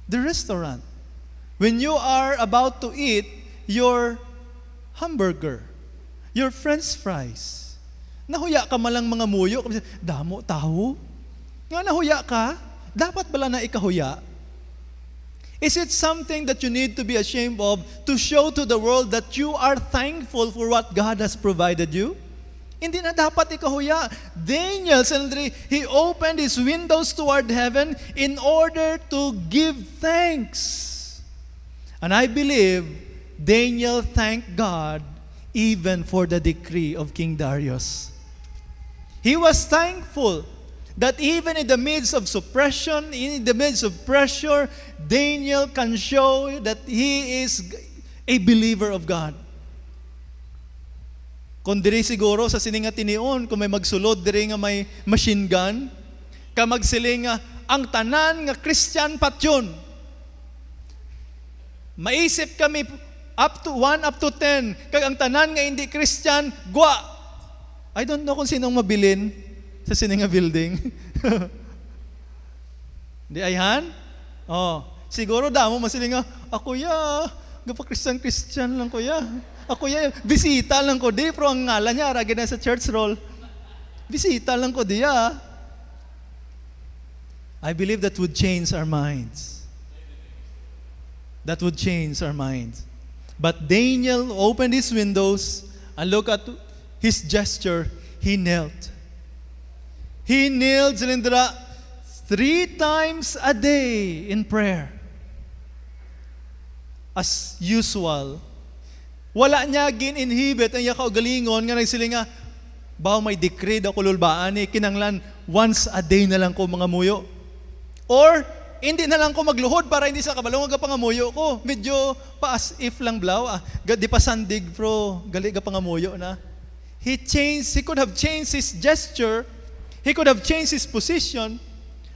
the restaurant? When you are about to eat your hamburger, your french fries. Nahuya ka malang mga muyo. Damo, tao? Nga nahuya ka? Dapat bala na ikahuya? Is it something that you need to be ashamed of to show to the world that you are thankful for what God has provided you? Hindi na dapat ikahuya. Daniel, he opened his windows toward heaven in order to give thanks. And I believe Daniel thanked God even for the decree of King Darius. He was thankful that even in the midst of suppression, in the midst of pressure, Daniel can show that he is a believer of God. Kung diri siguro sa sininga tinion, kung may magsulod diri nga may machine gun, ka magsiling nga, ang tanan nga Christian patyon. Maisip kami, up to 10. Kag ang tanan nga hindi Christian, gwa. I don't know kung sinong mabilin sa sininga building. Di ayhan? Oh, siguro damo masilinga, ako gapa Christian lang ko ya. Ako bisita lang ko di, pero ang ngalan niya ara gina sa church roll. Bisita lang ko diya. I believe that would change our minds. That would change our minds. But Daniel opened his windows and look at his gesture. He knelt. He knelt, Zilindra, 3 times a day in prayer. As usual. Wala niya gin-inhibit ang kaugalingon nga nagsilinga, baw may decree da kululbaan kinanglan once a day na lang ko mga muyo. Or, hindi na lang ko magluhod para hindi sa kabalong nga pangamuyo ko. Medyo pa-as if lang blaw. Di pa sandig bro, gali ka pangamuyo na. He could have changed his gesture. He could have changed his position.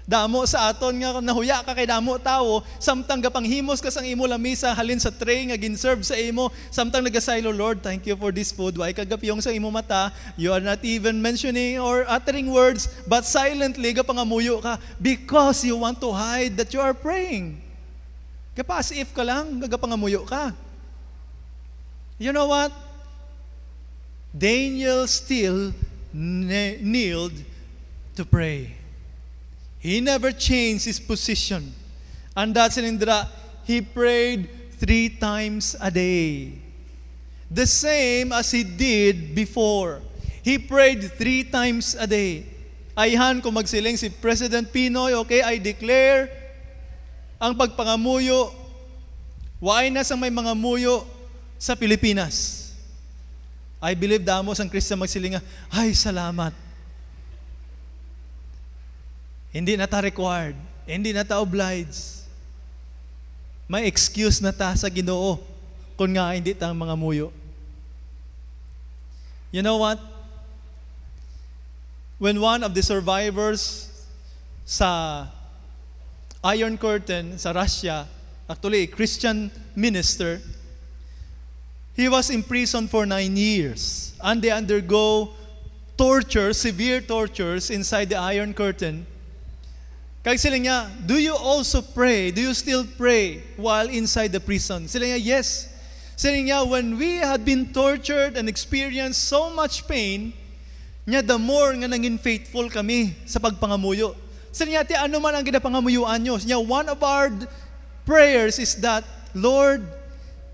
Damo sa aton nga nahuya ka kay damo tao, samtang gapanghimos ka sang imo lamisa halin sa tray nga ginserve sa imo, samtang nagasaylo, Lord, thank you for this food. Why kagapyong sa imo mata, you are not even mentioning or uttering words, but silently gapangamuyo ka because you want to hide that you are praying. Kapa as if ka lang, gagapangamuyo ka. You know what? Daniel still kneeled to pray. He never changed his position. And that's Indra, he prayed 3 times a day. The same as he did before. He prayed 3 times a day. Ayhan kung magsiling si President Pinoy, okay, I declare ang pagpangamuyo, waay na sa may mga muyo sa Pilipinas. I believe damo sang Kristiyan magsilinga, ay salamat. Hindi na ta required. Hindi na ta obliged. May excuse na ta sa Ginoo kung nga hindi ta mga muyo. You know what? When one of the survivors sa Iron Curtain sa Russia, actually a Christian minister, he was imprisoned for 9 years and they undergo torture, severe tortures inside the Iron Curtain. Kaya sila niya, do you also pray? Do you still pray while inside the prison? Sila niya, yes. Sila niya, when we had been tortured and experienced so much pain, niya the more nga nangin faithful kami sa pagpangamuyo. Sila niya, ano man ang ginapangamuyuan nyo? Niya, one of our prayers is that, Lord,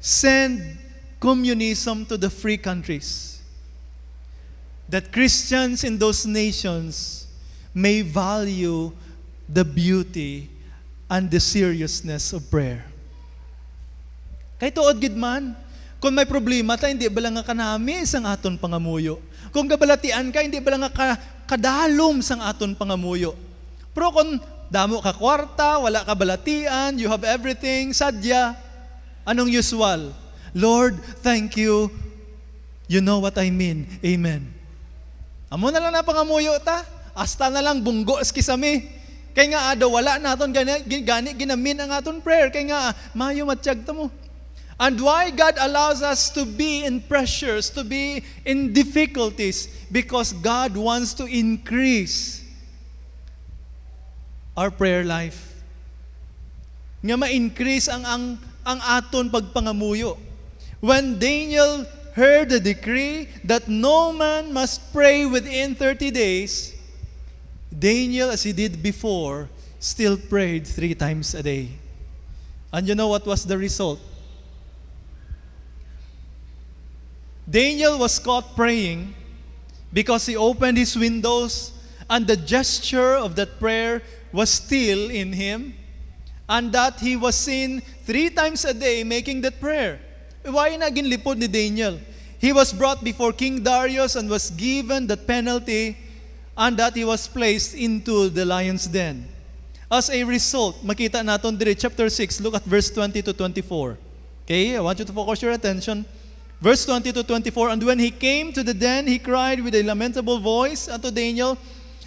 send communism to the free countries. That Christians in those nations may value the beauty and the seriousness of prayer. Kay tuod gid man, kung may problema ta hindi ba lang nga kanami sang aton pangamuyo. Kung gabalatian ka hindi ba lang nga kadalom sang aton pangamuyo. Pero kung damo ka kwarta, wala ka balatian, you have everything, sadya, anong usual? Lord, thank you. You know what I mean. Amen. Amo na lang na pangamuyo ta. Hasta na lang bunggos kisami. Kaya nga ado wala naton gani ginamin ang aton prayer. Kaya nga mayo matiyag ta mo. And why God allows us to be in pressures, to be in difficulties? Because God wants to increase our prayer life. Nga ma-increase ang aton pagpangamuyo. When Daniel heard the decree that no man must pray within 30 days, Daniel, as he did before, still prayed 3 times a day. And you know what was the result? Daniel was caught praying because he opened his windows and the gesture of that prayer was still in him, and that he was seen 3 times a day making that prayer. Why na ginlipod ni Daniel? He was brought before King Darius and was given that penalty, and that he was placed into the lion's den. As a result, makita natin dire, chapter 6, look at verse 20 to 24. Okay, I want you to focus your attention. Verse 20 to 24, and when he came to the den, he cried with a lamentable voice unto Daniel,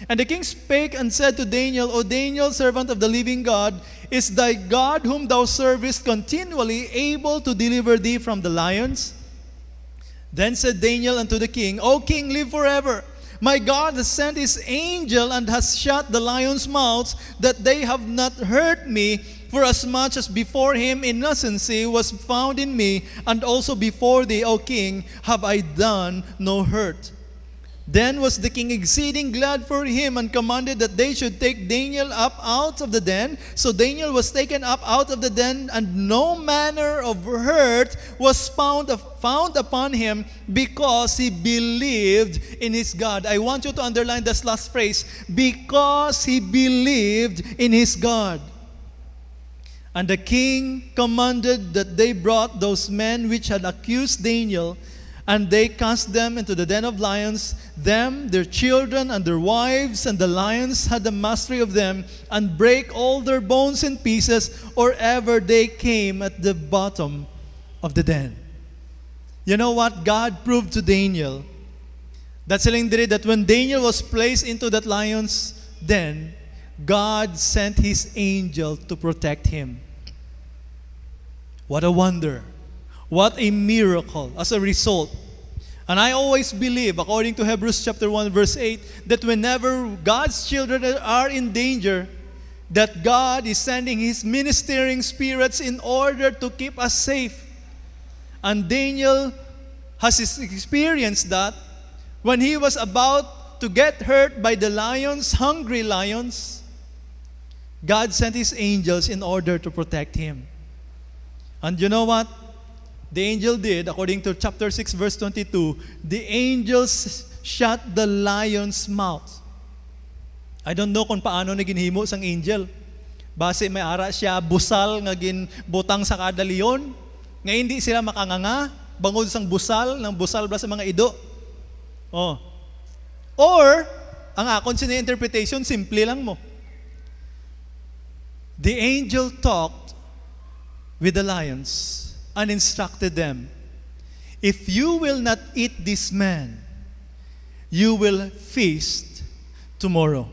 And the king spake and said to Daniel, O Daniel, servant of the living God, is thy God whom thou servest continually able to deliver thee from the lions? Then said Daniel unto the king, O king, live forever. My God has sent his angel and has shut the lions' mouths, that they have not hurt me, for as much as before him innocency was found in me, and also before thee, O king, have I done no hurt. Then was the king exceeding glad for him, and commanded that they should take Daniel up out of the den. So Daniel was taken up out of the den, and no manner of hurt was found upon him, because he believed in his God. I want you to underline this last phrase, because he believed in his God. And the king commanded that they brought those men which had accused Daniel, and they cast them into the den of lions, them, their children, and their wives, and the lions had the mastery of them, and brake all their bones in pieces, or ever they came at the bottom of the den. You know what? God proved to Daniel that when Daniel was placed into that lion's den, God sent his angel to protect him. What a wonder. What a miracle as a result. And I always believe, according to Hebrews chapter 1, verse 8, that whenever God's children are in danger, that God is sending his ministering spirits in order to keep us safe. And Daniel has experienced that when he was about to get hurt by the lions, hungry lions. God sent his angels in order to protect him. And you know what? The angel did, according to chapter 6, verse 22, the angels shut the lion's mouth. I don't know kung paano naging himo sang angel. Base may ara siya busal nga ginbutang sa kada leon, nga hindi sila makanganga, bangod sang busal, ng busal bla sa mga ido. Oh. Or, ang akon sina interpretation, simple lang mo. The angel talked with the lions and instructed them, if you will not eat this man, you will feast tomorrow.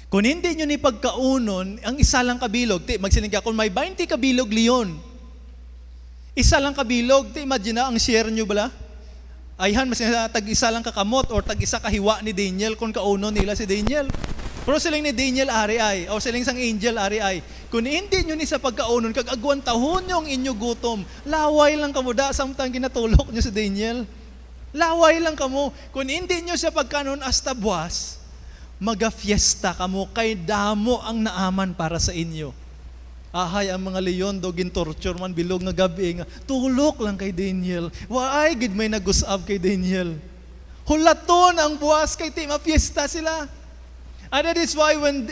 Kung hindi nyo ni pagkaunon, ang isa lang kabilog, magsiling ka, kung may 20 kabilog leon, isa lang kabilog, imagine na, ang share nyo bala? Ayhan, mas tag-isa lang kakamot or tag-isa kahiwa ni Daniel kung kaunon nila si Daniel. Pero siling ni Daniel ari ay, o siling sang angel ari ay, kung hindi nyo ni sa pagkaunon, kag agwan tahon nyo ang inyo gutom, laway lang kamo da, samtang ginatulok nyo si Daniel. Laway lang kamo. Kung hindi nyo sa pagkanon hasta buwas, maga-fiesta kamo, kay damo ang naaman para sa inyo. Ahay ang mga leon do gintorture man bilog nga gabi nga, tulok lang kay Daniel. Waay gid may nagusab kay Daniel. Hulaton ang buwas kay ti mafiesta sila. And that is why when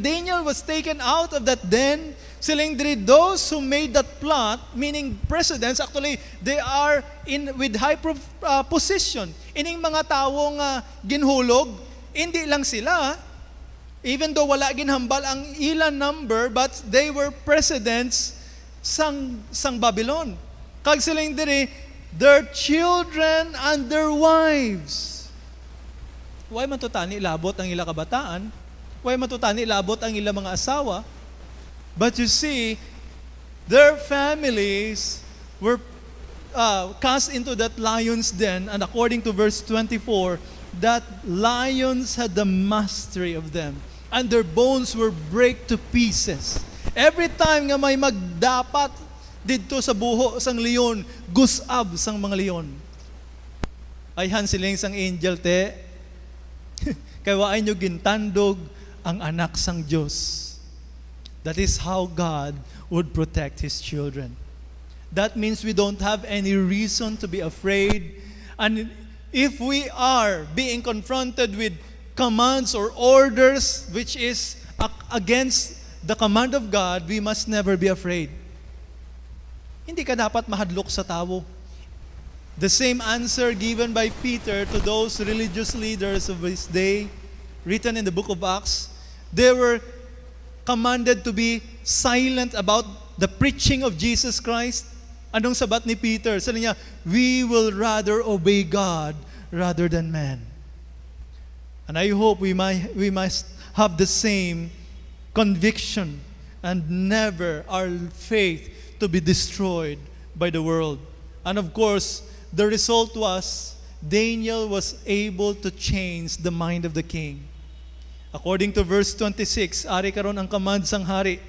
Daniel was taken out of that den, siling those who made that plot, meaning presidents, actually, they are with high position. Ining mga tawong ginhulog, hindi lang sila, even though wala ginhambal ang ilan number, but they were presidents sang Babylon. Kag siling their children and their wives. Why matutani labot ang ila kabataan? Why matutani labot ang ila mga asawa? But you see, their families were cast into that lion's den, and according to verse 24, that lions had the mastery of them, and their bones were break to pieces. Every time nga may magdapat dito sa buho sang leon, gusab sang mga leon. Ayhan siling sang angel te, kaya waay nyo gintandog ang anak sang Diyos. That is how God would protect His children. That means we don't have any reason to be afraid. And if we are being confronted with commands or orders which is against the command of God, we must never be afraid. Hindi ka dapat mahadlok sa tao. The same answer given by Peter to those religious leaders of his day, written in the book of Acts, they were commanded to be silent about the preaching of Jesus Christ. Anong sabat ni Peter? Sabi niya, we will rather obey God rather than man. And I hope we must have the same conviction and never our faith to be destroyed by the world. And of course, the result was Daniel was able to change the mind of the king. According to verse 26, ari karon ang command sang hari.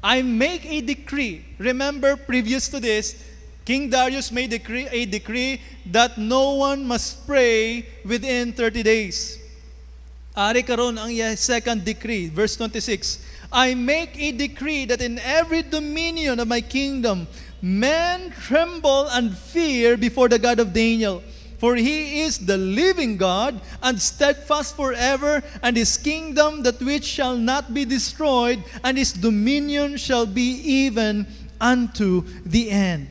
I make a decree. Remember, previous to this, King Darius made a decree that no one must pray within 30 days. Ari karon ang second decree, verse 26. I make a decree that in every dominion of my kingdom, men tremble and fear before the God of Daniel. For he is the living God, and steadfast forever, and his kingdom that which shall not be destroyed, and his dominion shall be even unto the end.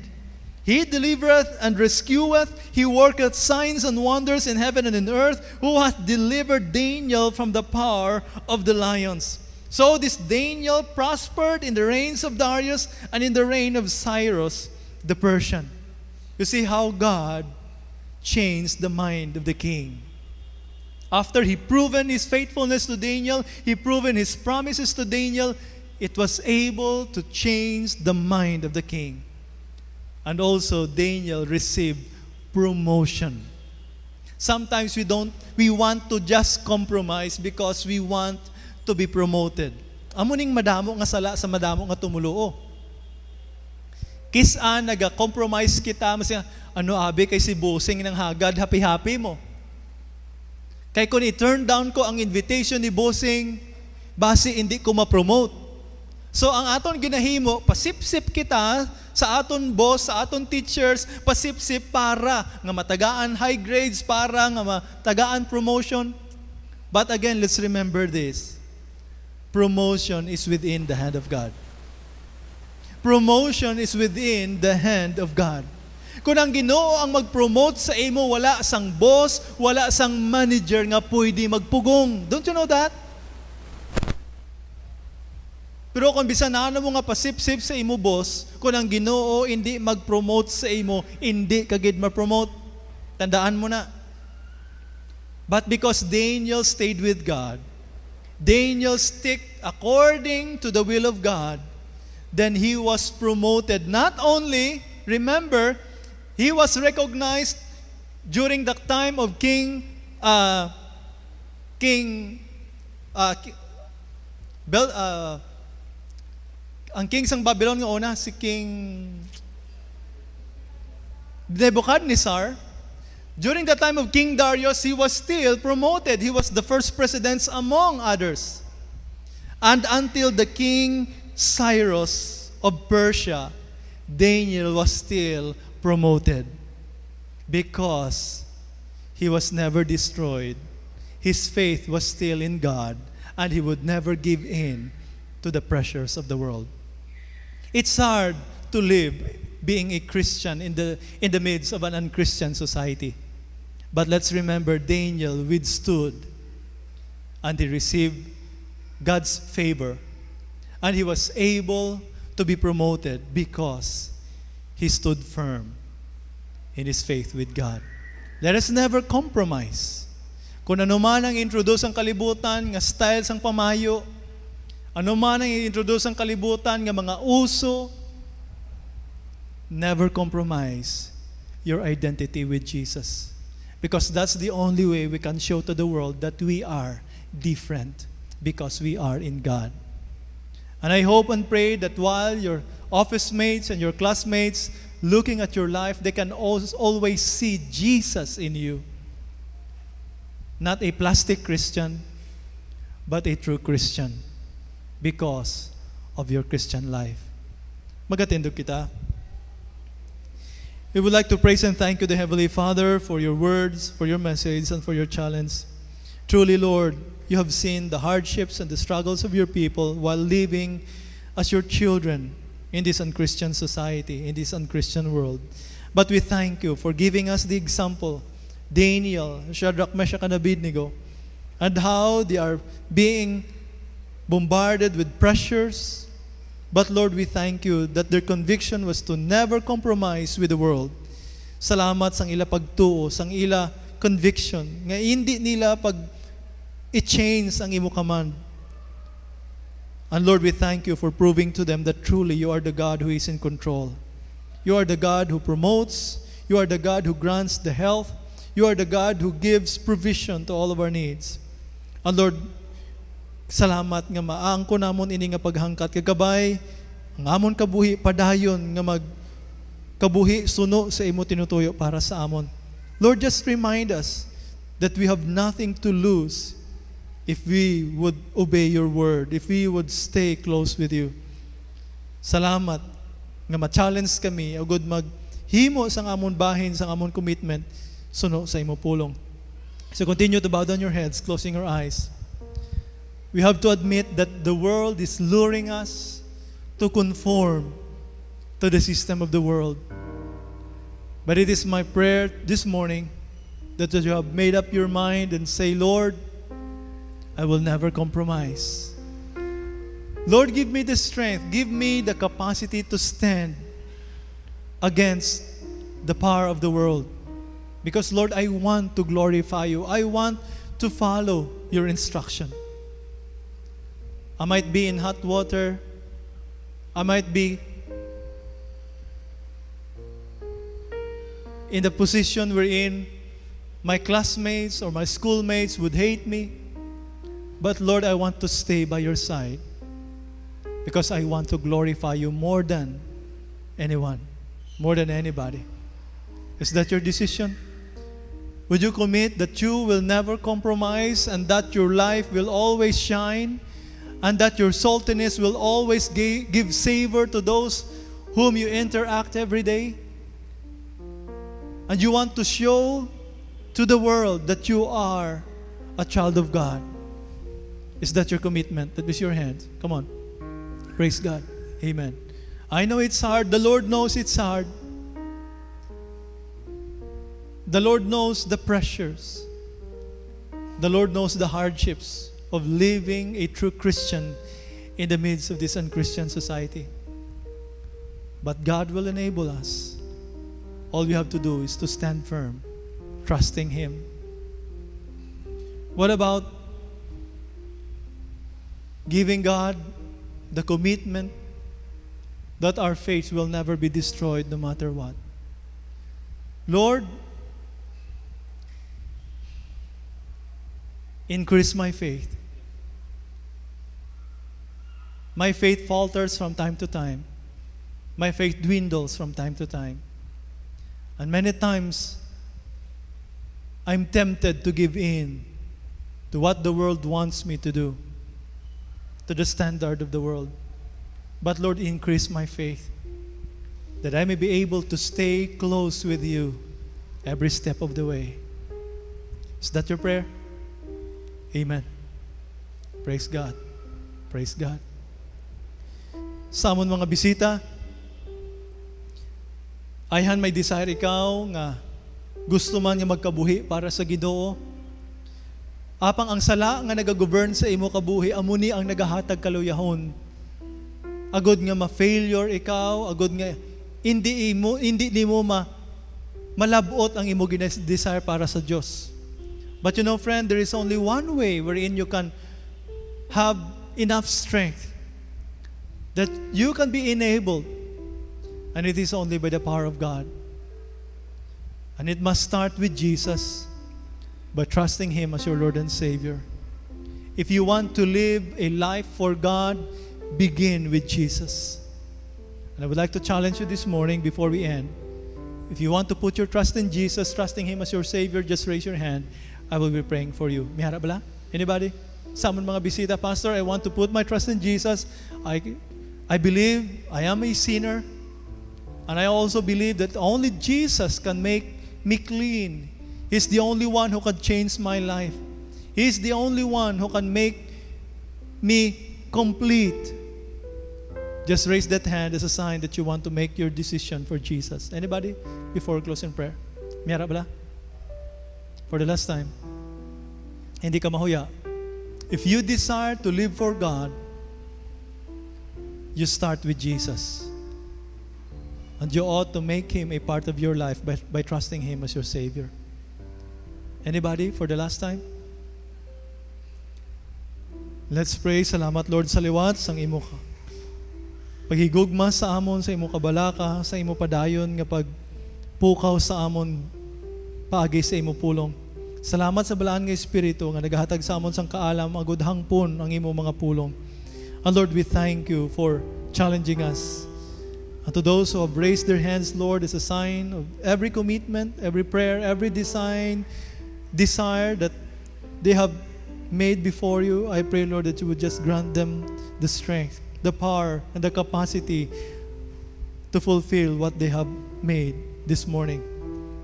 He delivereth and rescueth, he worketh signs and wonders in heaven and in earth, who hath delivered Daniel from the power of the lions. So this Daniel prospered in the reigns of Darius and in the reign of Cyrus the Persian. You see how God changed the mind of the king. After he proven his faithfulness to Daniel, he proven his promises to Daniel, it was able to change the mind of the king. And also Daniel received promotion. Sometimes we want to just compromise because we want to be promoted. Amo ning madamo nga sala sa madamo nga tumuluo. Kisan naga-compromise kita, masya, ano abi kay si Bossing ng hagad, happy-happy mo. Kay kung i-turn down ko ang invitation ni Bossing, basi hindi ko ma-promote. So ang aton ginahimo, pasipsip kita sa aton boss, sa aton teachers, pasipsip para nga matagaan high grades, para nga matagaan promotion. But again, let's remember this. Promotion is within the hand of God. Promotion is within the hand of God. Kung ang Ginoo ang mag-promote sa imo, wala sang boss, wala sang manager nga pwede magpugong. Don't you know that? Pero kung bisan na mo nga pasip-sip sa imo boss, kung ang Ginoo hindi mag-promote sa imo, hindi kagid ma-promote. Tandaan mo na. But because Daniel stayed with God, Daniel stick according to the will of God, then he was promoted. Not only, remember, he was recognized during the time of ang king sang Babylon nga una, si King Nebuchadnezzar. During the time of King Darius, he was still promoted. He was the first president among others. And until the King Cyrus of Persia, Daniel was still promoted because he was never destroyed. His faith was still in God, and he would never give in to the pressures of the world. It's hard to live being a Christian in the midst of an unchristian society. But let's remember, Daniel withstood and he received God's favor. And he was able to be promoted because he stood firm in his faith with God. Let us never compromise. Kung ano man ang introduce ang kalibutan, nga style sang pamayo, ano man ang introduce ang kalibutan, nga mga uso, never compromise your identity with Jesus. Because that's the only way we can show to the world that we are different because we are in God. And I hope and pray that while your office mates and your classmates looking at your life, they can always see Jesus in you. Not a plastic Christian, but a true Christian because of your Christian life. Magatindog kita. We would like to praise and thank you, the Heavenly Father, for your words, for your message, and for your challenge. Truly, Lord, you have seen the hardships and the struggles of your people while living as your children in this unchristian society, in this unchristian world. But we thank you for giving us the example, Daniel, Shadrach, Meshach, and Abednego, and how they are being bombarded with pressures. But Lord, we thank you that their conviction was to never compromise with the world. Salamat sang ila pagtuo, sang ila conviction, nga hindi nila i-change ang imo command. And Lord, we thank you for proving to them that truly you are the God who is in control. You are the God who promotes. You are the God who grants the health. You are the God who gives provision to all of our needs. And Lord, salamat nga maangko namon ini nga paghangkat kagabay ang amon kabuhi padayon nga kabuhi suno sa imo tinutuyo para sa amon. Lord, just remind us that we have nothing to lose if we would obey your word, if we would stay close with you. Salamat nga ma-challenge kami agud maghimo sang amon bahin, sang amon commitment suno sa imo pulong. So continue to bow down your heads, closing your eyes. We have to admit that the world is luring us to conform to the system of the world. But it is my prayer this morning that you have made up your mind and say, Lord, I will never compromise. Lord, give me the strength, give me the capacity to stand against the power of the world. Because Lord, I want to glorify you. I want to follow your instruction. I might be in hot water. I might be in the position wherein my classmates or my schoolmates would hate me. But Lord, I want to stay by your side because I want to glorify you more than anyone, more than anybody. Is that your decision? Would you commit that you will never compromise and that your life will always shine and that your saltiness will always give savor to those whom you interact every day? And you want to show to the world that you are a child of God. Is that your commitment? That is your hand. Come on. Praise God. Amen. I know it's hard. The Lord knows it's hard. The Lord knows the pressures. The Lord knows the hardships of living a true Christian in the midst of this unchristian society. But God will enable us. All we have to do is to stand firm, trusting Him. What about giving God the commitment that our faith will never be destroyed no matter what? Lord, increase my faith. My faith falters from time to time. My faith dwindles from time to time. And many times, I'm tempted to give in to what the world wants me to do, to the standard of the world. But Lord, increase my faith that I may be able to stay close with you every step of the way. Is that your prayer? Amen. Praise God. Praise God. Sa amon mga bisita, ayhan may desire ikaw nga gusto man nga magkabuhi para sa Ginoo. Apang ang sala nga nagagovern sa imo kabuhi, amuni ang nagahatag kaluyahon. Agod nga ma-failure ikaw, agod nga hindi nimo malabot ang imo desire para sa Dios. But you know, friend, there is only one way wherein you can have enough strength that you can be enabled, and it is only by the power of God. And it must start with Jesus, by trusting Him as your Lord and Savior. If you want to live a life for God, begin with Jesus. And I would like to challenge you this morning before we end. If you want to put your trust in Jesus, trusting Him as your Savior, just raise your hand. I will be praying for you. May harap bala? Anybody? Sa amon mga bisita, Pastor, I want to put my trust in Jesus. I believe I am a sinner. And I also believe that only Jesus can make me clean. He's the only one who can change my life. He's the only one who can make me complete. Just raise that hand as a sign that you want to make your decision for Jesus. Anybody? Before closing prayer. May harap bala? For the last time. Hindi ka mahuya. If you desire to live for God, you start with Jesus. And you ought to make Him a part of your life by trusting Him as your Savior. Anybody for the last time? Let's pray. Salamat Lord sa liwat sang imo ka. Paghigugma sa amon sa imo kabalaka, sa imo padayon nga pagpukaw sa amon paagi sa imo pulong. Salamat sa balaan nga Espiritu nga nagahatag sa amon sang kaalam agud hangpon ang imo mga pulong. And Lord, we thank you for challenging us. And to those who have raised their hands, Lord, as a sign of every commitment, every prayer, every desire that they have made before you, I pray, Lord, that you would just grant them the strength, the power, and the capacity to fulfill what they have made this morning.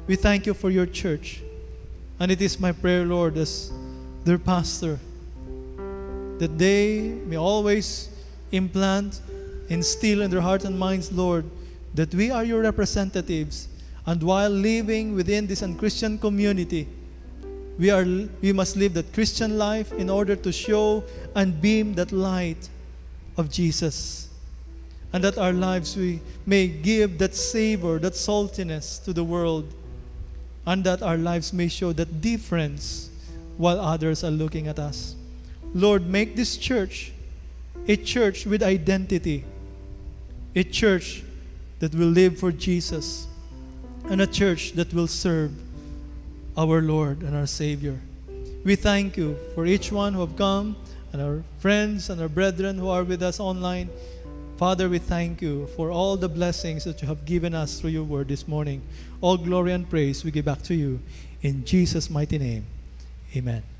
We thank you for your church. And it is my prayer, Lord, as their pastor, that they may always instill in their hearts and minds, Lord, that we are your representatives. And while living within this unchristian community, we must live that Christian life in order to show and beam that light of Jesus. And that our lives we may give that savor, that saltiness to the world. And that our lives may show that difference while others are looking at us. Lord, make this church a church with identity. A church that will live for Jesus. And a church that will serve our Lord and our Savior. We thank you for each one who have come, and our friends and our brethren who are with us online. Father, we thank you for all the blessings that you have given us through your word this morning. All glory and praise we give back to you. In Jesus' mighty name, amen.